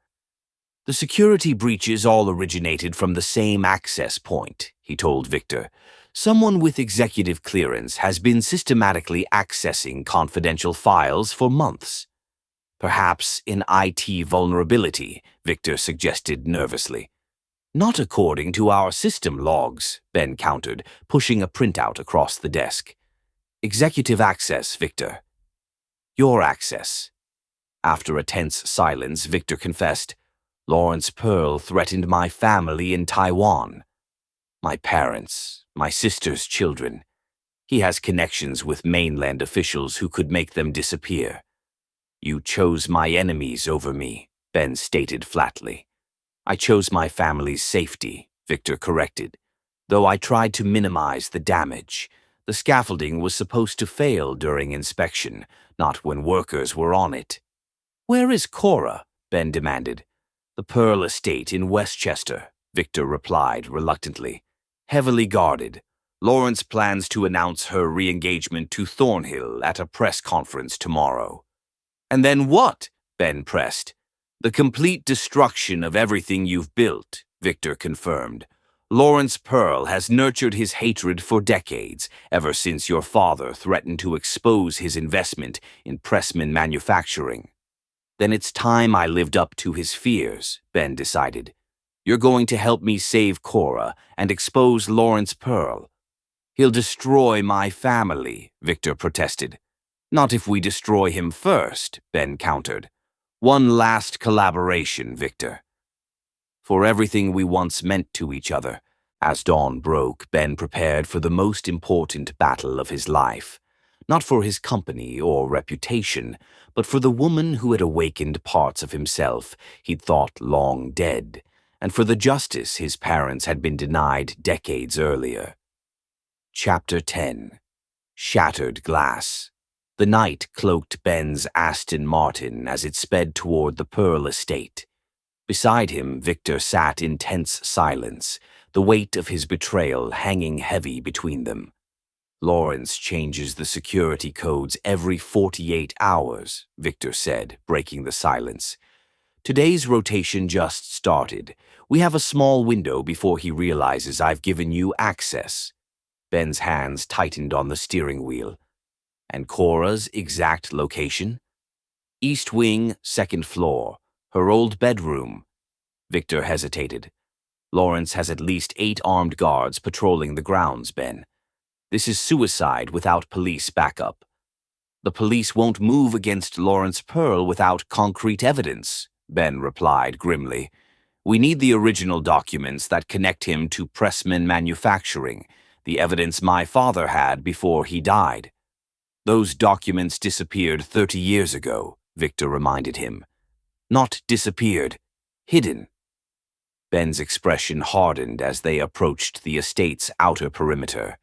The security breaches all originated from the same access point, he told Victor. Someone with executive clearance has been systematically accessing confidential files for months. Perhaps an IT vulnerability, Victor suggested nervously. Not according to our system logs, Ben countered, pushing a printout across the desk. Executive access, Victor. Your access. After a tense silence, Victor confessed, Lawrence Pearl threatened my family in Taiwan. My parents, my sister's children. He has connections with mainland officials who could make them disappear. You chose my enemies over me, Ben stated flatly. I chose my family's safety, Victor corrected. Though I tried to minimize the damage, the scaffolding was supposed to fail during inspection, not when workers were on it. Where is Cora? Ben demanded. The Pearl estate in Westchester, Victor replied reluctantly. Heavily guarded. Lawrence plans to announce her re-engagement to Thornhill at a press conference tomorrow. And then what? Ben pressed. The complete destruction of everything you've built, Victor confirmed. Lawrence Pearl has nurtured his hatred for decades, ever since your father threatened to expose his investment in Pressman Manufacturing. Then it's time I lived up to his fears, Ben decided. You're going to help me save Cora and expose Lawrence Pearl. He'll destroy my family, Victor protested. Not if we destroy him first, Ben countered. One last collaboration, Victor. For everything we once meant to each other, as dawn broke, Ben prepared for the most important battle of his life. Not for his company or reputation, but for the woman who had awakened parts of himself he'd thought long dead, and for the justice his parents had been denied decades earlier. Chapter 10. Shattered Glass. The night cloaked Ben's Aston Martin as it sped toward the Pearl estate. Beside him, Victor sat in tense silence, the weight of his betrayal hanging heavy between them. Lawrence changes the security codes every 48 hours, Victor said, breaking the silence. Today's rotation just started. We have a small window before he realizes I've given you access. Ben's hands tightened on the steering wheel. And Cora's exact location? East wing, second floor. Her old bedroom. Victor hesitated. Lawrence has at least 8 armed guards patrolling the grounds, Ben. This is suicide without police backup. The police won't move against Lawrence Pearl without concrete evidence, Ben replied grimly. We need the original documents that connect him to Pressman Manufacturing, the evidence my father had before he died. Those documents disappeared 30 years ago, Victor reminded him. Not disappeared, hidden. Ben's expression hardened as they approached the estate's outer perimeter.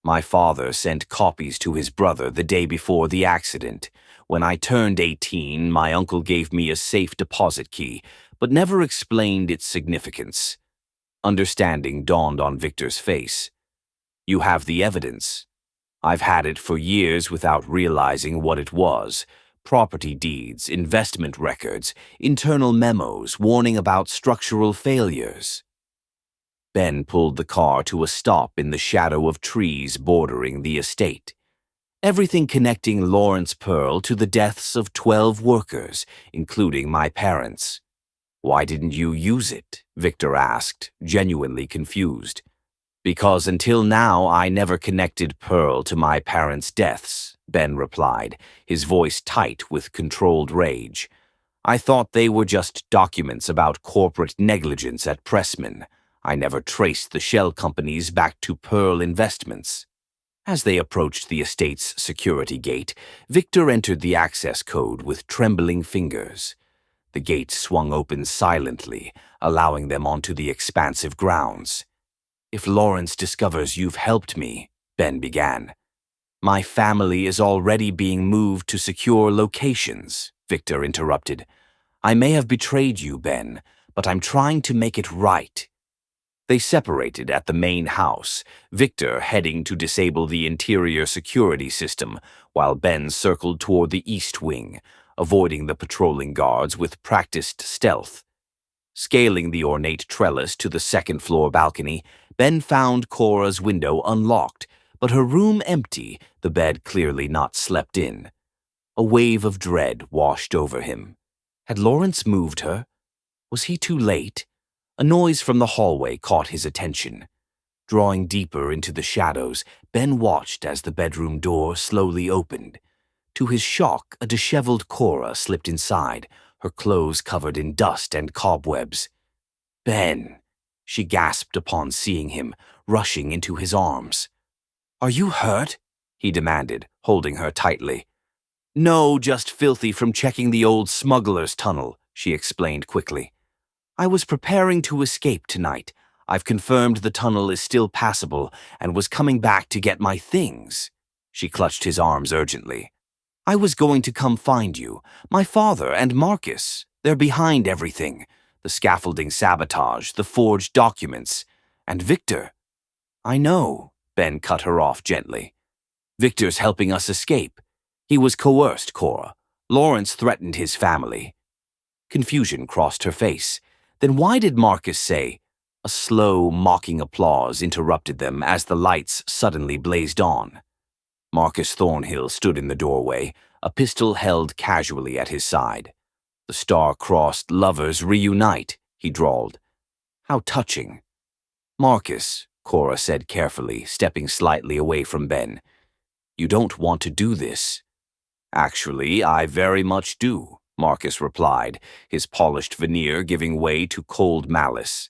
My father sent copies to his brother the day before the accident. When I turned 18, my uncle gave me a safe deposit key, but never explained its significance. Understanding dawned on Victor's face. You have the evidence. I've had it for years without realizing what it was. Property deeds, investment records, internal memos warning about structural failures. Ben pulled the car to a stop in the shadow of trees bordering the estate. Everything connecting Lawrence Pearl to the deaths of 12 workers, including my parents. Why didn't you use it? Victor asked, genuinely confused. Because until now I never connected Pearl to my parents' deaths, Ben replied, his voice tight with controlled rage. I thought they were just documents about corporate negligence at Pressman. I never traced the shell companies back to Pearl Investments. As they approached the estate's security gate, Victor entered the access code with trembling fingers. The gate swung open silently, allowing them onto the expansive grounds. If Lawrence discovers you've helped me, Ben began. My family is already being moved to secure locations, Victor interrupted. I may have betrayed you, Ben, but I'm trying to make it right. They separated at the main house, Victor heading to disable the interior security system, while Ben circled toward the east wing, avoiding the patrolling guards with practiced stealth. Scaling the ornate trellis to the second-floor balcony, Ben found Cora's window unlocked, but her room empty, the bed clearly not slept in. A wave of dread washed over him. Had Lawrence moved her? Was he too late? A noise from the hallway caught his attention. Drawing deeper into the shadows, Ben watched as the bedroom door slowly opened. To his shock, a disheveled Cora slipped inside, her clothes covered in dust and cobwebs. Ben, she gasped upon seeing him, rushing into his arms. Are you hurt? He demanded, holding her tightly. No, just filthy from checking the old smuggler's tunnel, she explained quickly. I was preparing to escape tonight. I've confirmed the tunnel is still passable and was coming back to get my things. She clutched his arms urgently. I was going to come find you. My father and Marcus. They're behind everything. The scaffolding sabotage, the forged documents. And Victor. I know, Ben cut her off gently. Victor's helping us escape. He was coerced, Cora. Lawrence threatened his family. Confusion crossed her face. Then why did Marcus say? A slow, mocking applause interrupted them as the lights suddenly blazed on. Marcus Thornhill stood in the doorway, a pistol held casually at his side. The star-crossed lovers reunite, he drawled. How touching. Marcus, Cora said carefully, stepping slightly away from Ben. You don't want to do this. Actually, I very much do, Marcus replied, his polished veneer giving way to cold malice.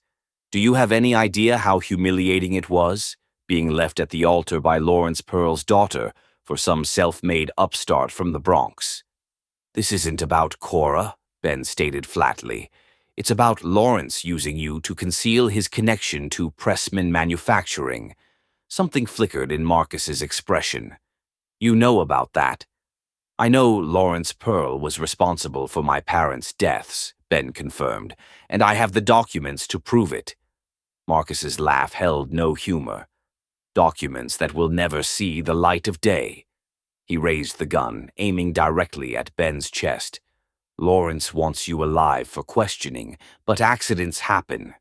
Do you have any idea how humiliating it was, being left at the altar by Lawrence Pearl's daughter for some self-made upstart from the Bronx? This isn't about Cora, Ben stated flatly. It's about Lawrence using you to conceal his connection to Pressman Manufacturing. Something flickered in Marcus's expression. You know about that. I know Lawrence Pearl was responsible for my parents' deaths, Ben confirmed, and I have the documents to prove it. Marcus's laugh held no humor. Documents that will never see the light of day. He raised the gun, aiming directly at Ben's chest. Lawrence wants you alive for questioning, but accidents happen.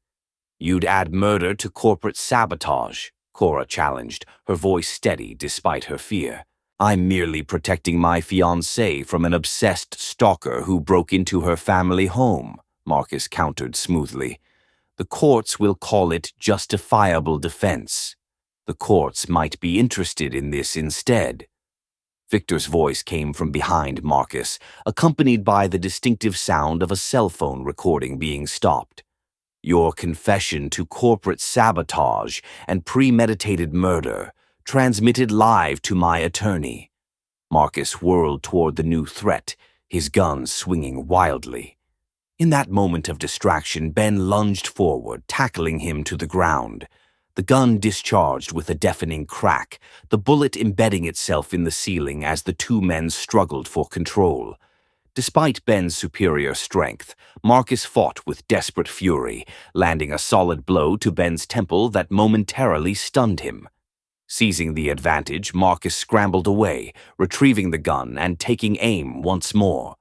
You'd add murder to corporate sabotage, Cora challenged, her voice steady despite her fear. I'm merely protecting my fiancée from an obsessed stalker who broke into her family home, Marcus countered smoothly. The courts will call it justifiable defense. The courts might be interested in this instead. Victor's voice came from behind Marcus, accompanied by the distinctive sound of a cell phone recording being stopped. Your confession to corporate sabotage and premeditated murder, transmitted live to my attorney. Marcus whirled toward the new threat, his gun swinging wildly. In that moment of distraction, Ben lunged forward, tackling him to the ground. The gun discharged with a deafening crack, the bullet embedding itself in the ceiling as the two men struggled for control. Despite Ben's superior strength, Marcus fought with desperate fury, landing a solid blow to Ben's temple that momentarily stunned him. Seizing the advantage, Marcus scrambled away, retrieving the gun and taking aim once more.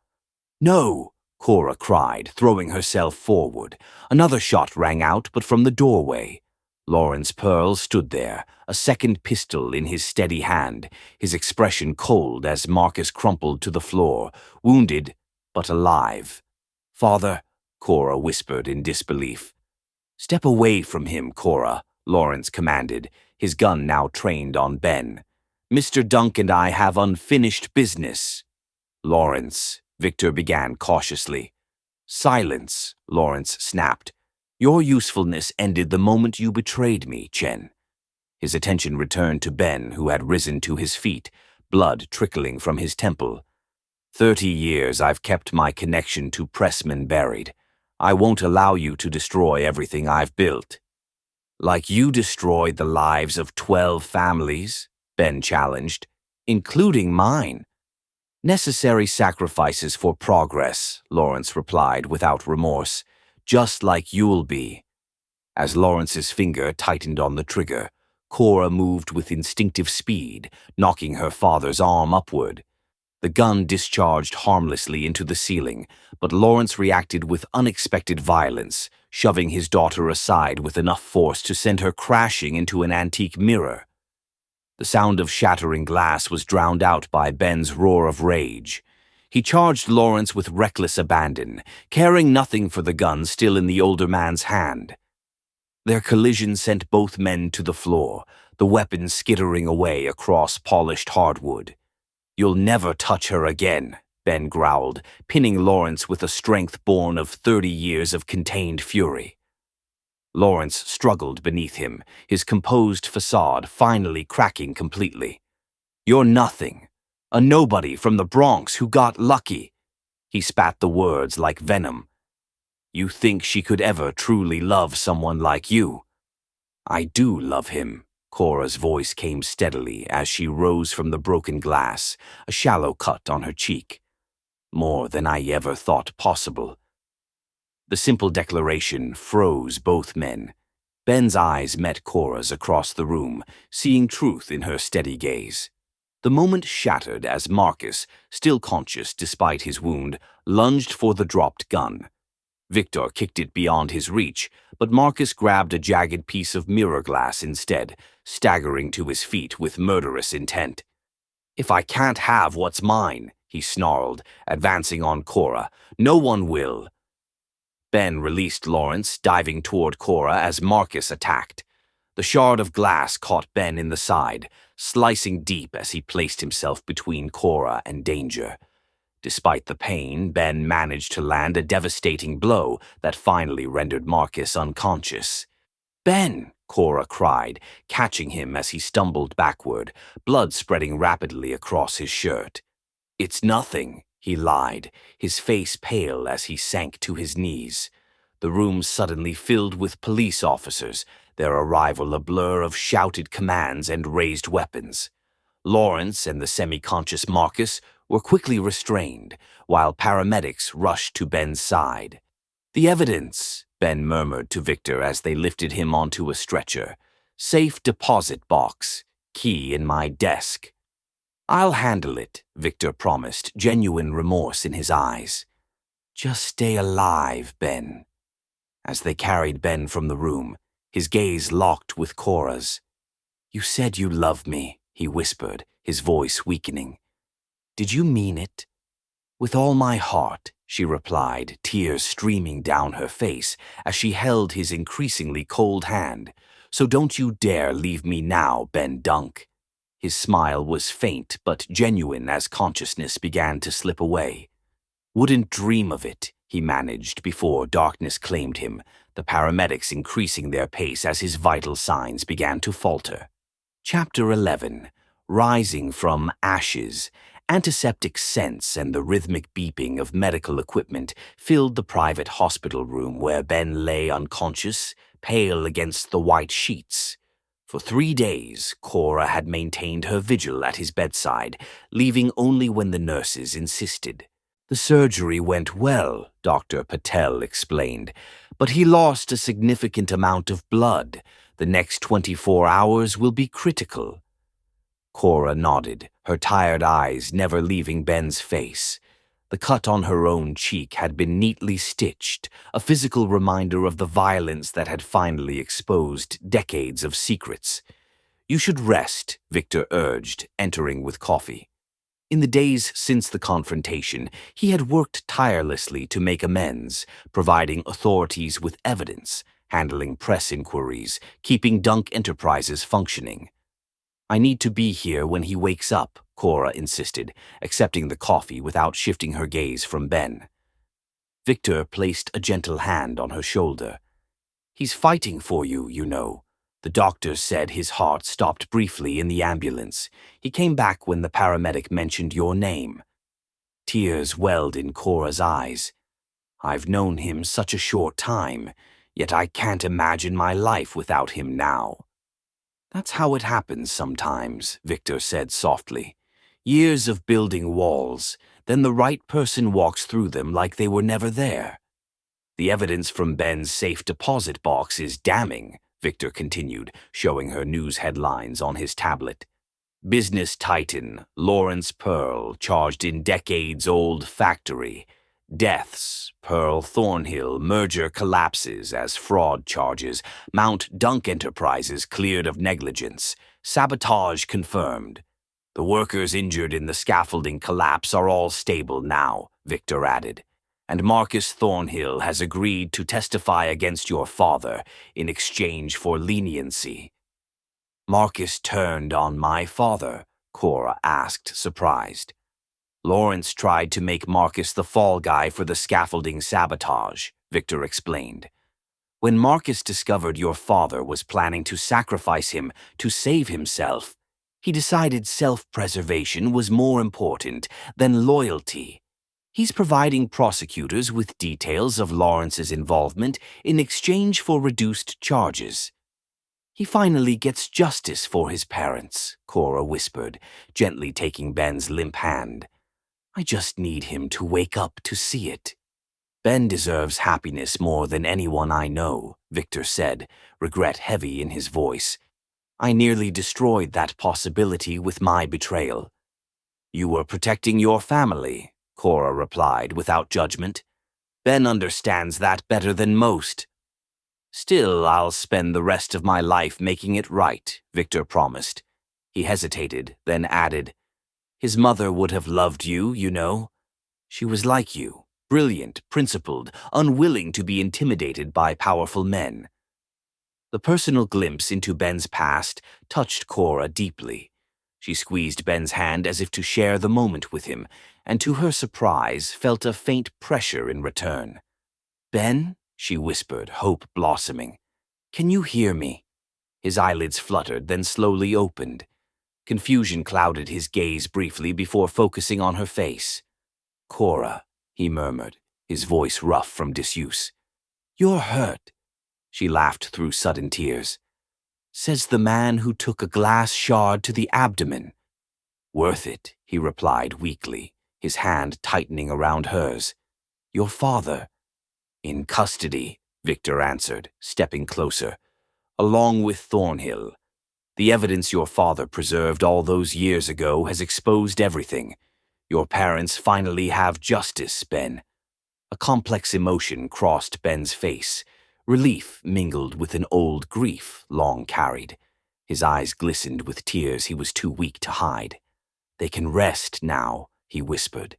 "No!" Cora cried, throwing herself forward. Another shot rang out, but from the doorway. Lawrence Pearl stood there, a second pistol in his steady hand, his expression cold as Marcus crumpled to the floor, wounded but alive. "Father," Cora whispered in disbelief. "Step away from him, Cora," Lawrence commanded, his gun now trained on Ben. "Mr. Dunk and I have unfinished business." "Lawrence," Victor began cautiously. "Silence," Lawrence snapped. "Your usefulness ended the moment you betrayed me, Chen." His attention returned to Ben, who had risen to his feet, blood trickling from his temple. 30 years I've kept my connection to pressmen buried. I won't allow you to destroy everything I've built." "Like you destroyed the lives of 12 families?" Ben challenged. "Including mine." "Necessary sacrifices for progress," Lawrence replied without remorse. "Just like you'll be." As Lawrence's finger tightened on the trigger, Cora moved with instinctive speed, knocking her father's arm upward. The gun discharged harmlessly into the ceiling, but Lawrence reacted with unexpected violence, shoving his daughter aside with enough force to send her crashing into an antique mirror. The sound of shattering glass was drowned out by Ben's roar of rage. He charged Lawrence with reckless abandon, caring nothing for the gun still in the older man's hand. Their collision sent both men to the floor, the weapon skittering away across polished hardwood. "You'll never touch her again," Ben growled, pinning Lawrence with a strength born of 30 years of contained fury. Lawrence struggled beneath him, his composed facade finally cracking completely. "You're nothing. A nobody from the Bronx who got lucky." He spat the words like venom. "You think she could ever truly love someone like you?" "I do love him," Cora's voice came steadily as she rose from the broken glass, a shallow cut on her cheek. "More than I ever thought possible." The simple declaration froze both men. Ben's eyes met Cora's across the room, seeing truth in her steady gaze. The moment shattered as Marcus, still conscious despite his wound, lunged for the dropped gun. Victor kicked it beyond his reach, but Marcus grabbed a jagged piece of mirror glass instead, staggering to his feet with murderous intent. "If I can't have what's mine," he snarled, advancing on Cora, "no one will." Ben released Lawrence, diving toward Cora as Marcus attacked. The shard of glass caught Ben in the side, slicing deep as he placed himself between Cora and danger. Despite the pain, Ben managed to land a devastating blow that finally rendered Marcus unconscious. "Ben!" Cora cried, catching him as he stumbled backward, blood spreading rapidly across his shirt. "It's nothing," he lied, his face pale as he sank to his knees. The room suddenly filled with police officers, their arrival a blur of shouted commands and raised weapons. Lawrence and the semi-conscious Marcus were quickly restrained, while paramedics rushed to Ben's side. "The evidence," Ben murmured to Victor as they lifted him onto a stretcher. "Safe deposit box. Key in my desk." "I'll handle it," Victor promised, genuine remorse in his eyes. "Just stay alive, Ben." As they carried Ben from the room, his gaze locked with Cora's. "You said you loved me," he whispered, his voice weakening. "Did you mean it?" "With all my heart," she replied, tears streaming down her face as she held his increasingly cold hand. "So don't you dare leave me now, Ben Dunk." His smile was faint but genuine as consciousness began to slip away. "Wouldn't dream of it," he managed before darkness claimed him, the paramedics increasing their pace as his vital signs began to falter. Chapter 11. Rising from Ashes. Antiseptic scents and the rhythmic beeping of medical equipment filled the private hospital room where Ben lay unconscious, pale against the white sheets. For 3 days, Cora had maintained her vigil at his bedside, leaving only when the nurses insisted. The surgery went well, Dr. Patel explained, but he lost a significant amount of blood. The next 24 hours will be critical. Cora nodded, her tired eyes never leaving Ben's face. The cut on her own cheek had been neatly stitched, a physical reminder of the violence that had finally exposed decades of secrets. "You should rest," Victor urged, entering with coffee. In the days since the confrontation, he had worked tirelessly to make amends, providing authorities with evidence, handling press inquiries, keeping Dunk Enterprises functioning. "I need to be here when he wakes up," Cora insisted, accepting the coffee without shifting her gaze from Ben. Victor placed a gentle hand on her shoulder. "He's fighting for you, you know." The doctor said his heart stopped briefly in the ambulance. He came back when the paramedic mentioned your name. Tears welled in Cora's eyes. "I've known him such a short time, yet I can't imagine my life without him now." "That's how it happens sometimes," Victor said softly. "Years of building walls, then the right person walks through them like they were never there." "The evidence from Ben's safe deposit box is damning," Victor continued, showing her news headlines on his tablet. "Business titan Lawrence Pearl charged in decades-old factory. Deaths, Pearl Thornhill merger collapses as fraud charges. Mount Dunk Enterprises cleared of negligence. Sabotage confirmed. The workers injured in the scaffolding collapse are all stable now," Victor added. "And Marcus Thornhill has agreed to testify against your father in exchange for leniency." "Marcus turned on my father?" Cora asked, surprised. "Lawrence tried to make Marcus the fall guy for the scaffolding sabotage," Victor explained. "When Marcus discovered your father was planning to sacrifice him to save himself, he decided self-preservation was more important than loyalty. He's providing prosecutors with details of Lawrence's involvement in exchange for reduced charges." "He finally gets justice for his parents," Cora whispered, gently taking Ben's limp hand. "I just need him to wake up to see it." "Ben deserves happiness more than anyone I know," Victor said, regret heavy in his voice. "I nearly destroyed that possibility with my betrayal." "You were protecting your family," Cora replied without judgment. "Ben understands that better than most." "Still, I'll spend the rest of my life making it right," Victor promised. He hesitated, then added, "His mother would have loved you, you know. She was like you, brilliant, principled, unwilling to be intimidated by powerful men." The personal glimpse into Ben's past touched Cora deeply. She squeezed Ben's hand as if to share the moment with him, and to her surprise felt a faint pressure in return. "Ben," she whispered, hope blossoming. "Can you hear me?" His eyelids fluttered, then slowly opened. Confusion clouded his gaze briefly before focusing on her face. "Cora," he murmured, his voice rough from disuse. "You're hurt." She laughed through sudden tears. "Says the man who took a glass shard to the abdomen." "Worth it," he replied weakly, his hand tightening around hers. "Your father?" "In custody," Victor answered, stepping closer. "Along with Thornhill. The evidence your father preserved all those years ago has exposed everything. Your parents finally have justice, Ben." A complex emotion crossed Ben's face. Relief mingled with an old grief long carried. His eyes glistened with tears he was too weak to hide. "They can rest now," he whispered.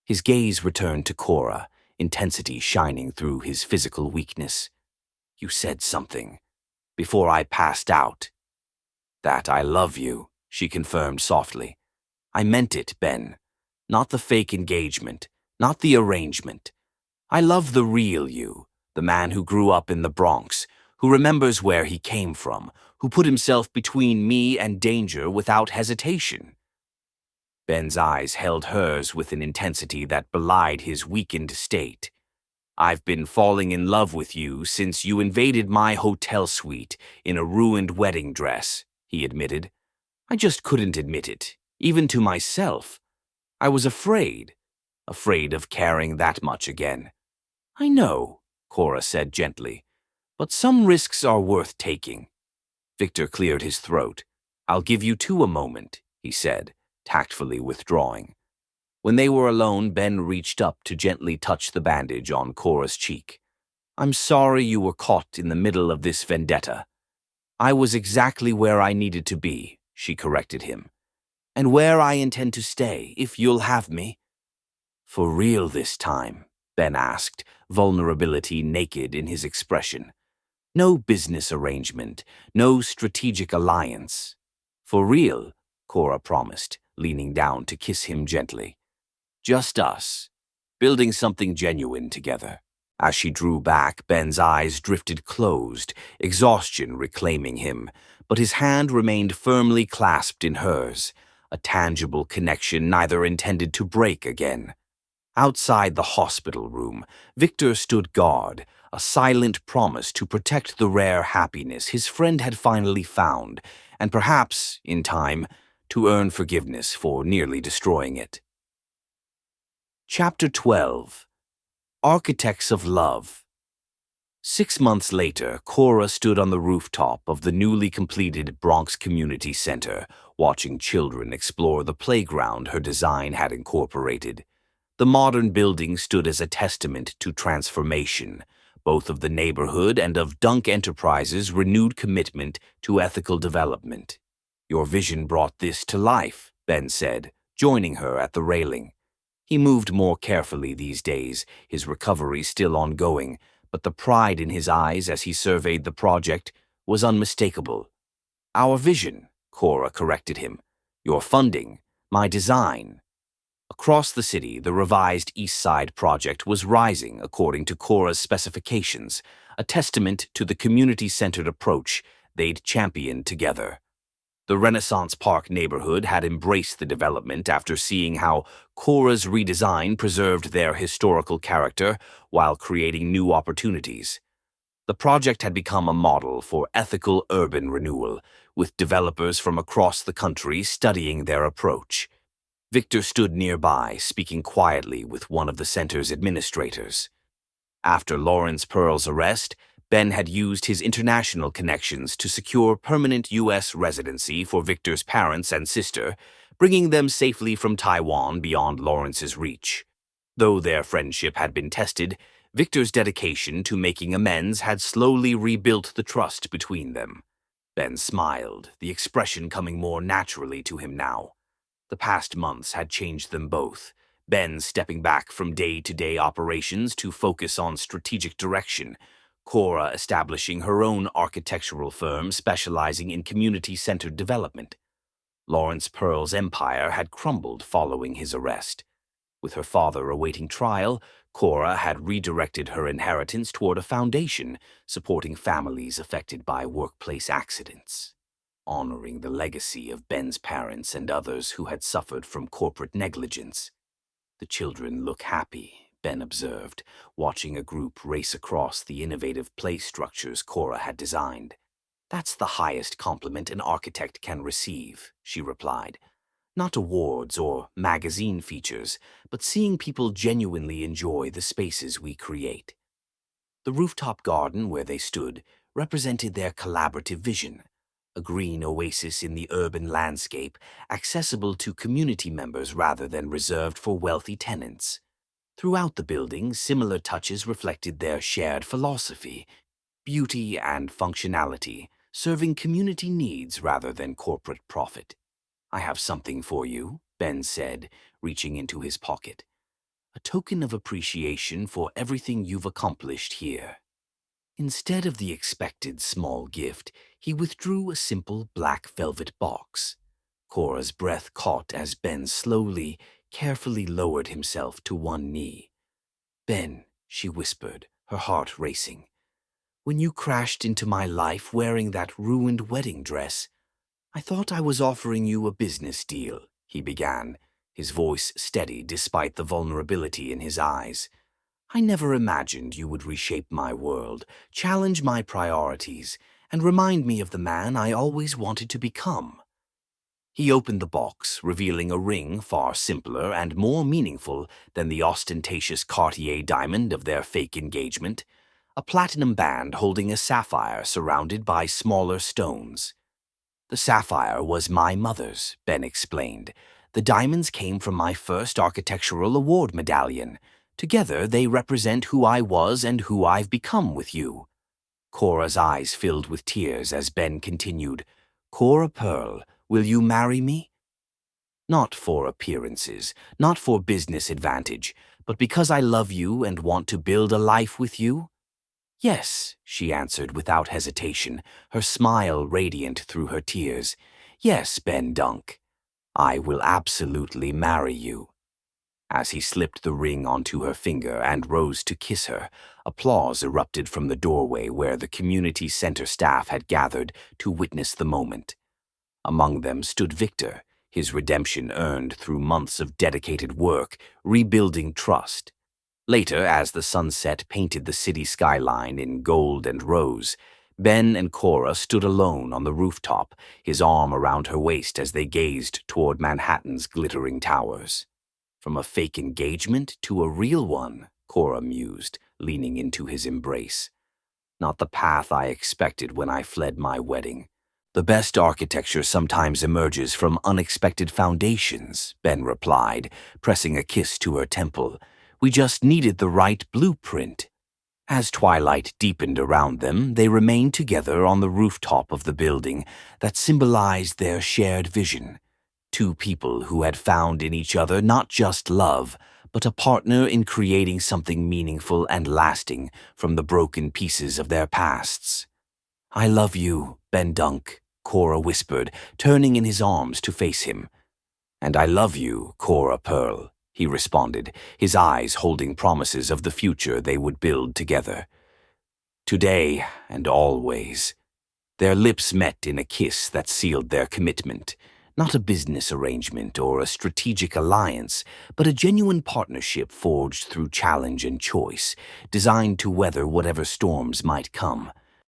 His gaze returned to Cora, intensity shining through his physical weakness. "You said something. Before I passed out." "That I love you," she confirmed softly. "I meant it, Ben. Not the fake engagement, not the arrangement. I love the real you, the man who grew up in the Bronx, who remembers where he came from, who put himself between me and danger without hesitation." Ben's eyes held hers with an intensity that belied his weakened state. "I've been falling in love with you since you invaded my hotel suite in a ruined wedding dress," he admitted. "I just couldn't admit it, even to myself. I was afraid of caring that much again." "I know," Cora said gently, "but some risks are worth taking." Victor cleared his throat. "I'll give you two a moment," he said, tactfully withdrawing. When they were alone, Ben reached up to gently touch the bandage on Cora's cheek. "I'm sorry you were caught in the middle of this vendetta." "I was exactly where I needed to be," she corrected him. "And where I intend to stay, if you'll have me." "For real this time?" Ben asked, vulnerability naked in his expression. "No business arrangement, no strategic alliance." "For real," Cora promised, leaning down to kiss him gently. "Just us, building something genuine together." As she drew back, Ben's eyes drifted closed, exhaustion reclaiming him, but his hand remained firmly clasped in hers, a tangible connection neither intended to break again. Outside the hospital room, Victor stood guard, a silent promise to protect the rare happiness his friend had finally found, and perhaps, in time, to earn forgiveness for nearly destroying it. Chapter 12. Architects of Love. 6 months later, Cora stood on the rooftop of the newly completed Bronx Community Center, watching children explore the playground her design had incorporated. The modern building stood as a testament to transformation, both of the neighborhood and of Dunk Enterprises' renewed commitment to ethical development. "Your vision brought this to life," Ben said, joining her at the railing. He moved more carefully these days, his recovery still ongoing, but the pride in his eyes as he surveyed the project was unmistakable. "Our vision," Cora corrected him. "Your funding, my design." Across the city, the revised East Side project was rising according to Cora's specifications, a testament to the community-centered approach they'd championed together. The Renaissance Park neighborhood had embraced the development after seeing how Cora's redesign preserved their historical character while creating new opportunities. The project had become a model for ethical urban renewal, with developers from across the country studying their approach. Victor stood nearby, speaking quietly with one of the center's administrators. After Lawrence Pearl's arrest, Ben had used his international connections to secure permanent U.S. residency for Victor's parents and sister, bringing them safely from Taiwan beyond Lawrence's reach. Though their friendship had been tested, Victor's dedication to making amends had slowly rebuilt the trust between them. Ben smiled, the expression coming more naturally to him now. The past months had changed them both, Ben stepping back from day-to-day operations to focus on strategic direction, Cora establishing her own architectural firm specializing in community-centered development. Lawrence Pearl's empire had crumbled following his arrest. With her father awaiting trial, Cora had redirected her inheritance toward a foundation supporting families affected by workplace accidents, honoring the legacy of Ben's parents and others who had suffered from corporate negligence. "The children look happy," Ben observed, watching a group race across the innovative play structures Cora had designed. "That's the highest compliment an architect can receive," she replied. "Not awards or magazine features, but seeing people genuinely enjoy the spaces we create." The rooftop garden where they stood represented their collaborative vision, a green oasis in the urban landscape, accessible to community members rather than reserved for wealthy tenants. Throughout the building, similar touches reflected their shared philosophy, beauty and functionality, serving community needs rather than corporate profit. "I have something for you," Ben said, reaching into his pocket. "A token of appreciation for everything you've accomplished here." Instead of the expected small gift, he withdrew a simple black velvet box. Cora's breath caught as Ben slowly, carefully lowered himself to one knee. "Ben," she whispered, her heart racing, "when you crashed into my life wearing that ruined wedding dress, I thought I was offering you a business deal," he began, his voice steady despite the vulnerability in his eyes. "I never imagined you would reshape my world, challenge my priorities, and remind me of the man I always wanted to become." He opened the box, revealing a ring far simpler and more meaningful than the ostentatious Cartier diamond of their fake engagement, a platinum band holding a sapphire surrounded by smaller stones. "The sapphire was my mother's," Ben explained. "The diamonds came from my first architectural award medallion. Together, they represent who I was and who I've become with you." Cora's eyes filled with tears as Ben continued, "Cora Pearl, will you marry me? Not for appearances, not for business advantage, but because I love you and want to build a life with you?" "Yes," she answered without hesitation, her smile radiant through her tears. "Yes, Ben Dunk, I will absolutely marry you." As he slipped the ring onto her finger and rose to kiss her, applause erupted from the doorway where the community center staff had gathered to witness the moment. Among them stood Victor, his redemption earned through months of dedicated work, rebuilding trust. Later, as the sunset painted the city skyline in gold and rose, Ben and Cora stood alone on the rooftop, his arm around her waist as they gazed toward Manhattan's glittering towers. "From a fake engagement to a real one," Cora mused, leaning into his embrace. "Not the path I expected when I fled my wedding." "The best architecture sometimes emerges from unexpected foundations," Ben replied, pressing a kiss to her temple. "We just needed the right blueprint." As twilight deepened around them, they remained together on the rooftop of the building that symbolized their shared vision. Two people who had found in each other not just love, but a partner in creating something meaningful and lasting from the broken pieces of their pasts. "I love you, Ben Dunk," Cora whispered, turning in his arms to face him. "And I love you, Cora Pearl," he responded, his eyes holding promises of the future they would build together. "Today and always." Their lips met in a kiss that sealed their commitment. Not a business arrangement or a strategic alliance, but a genuine partnership forged through challenge and choice, designed to weather whatever storms might come.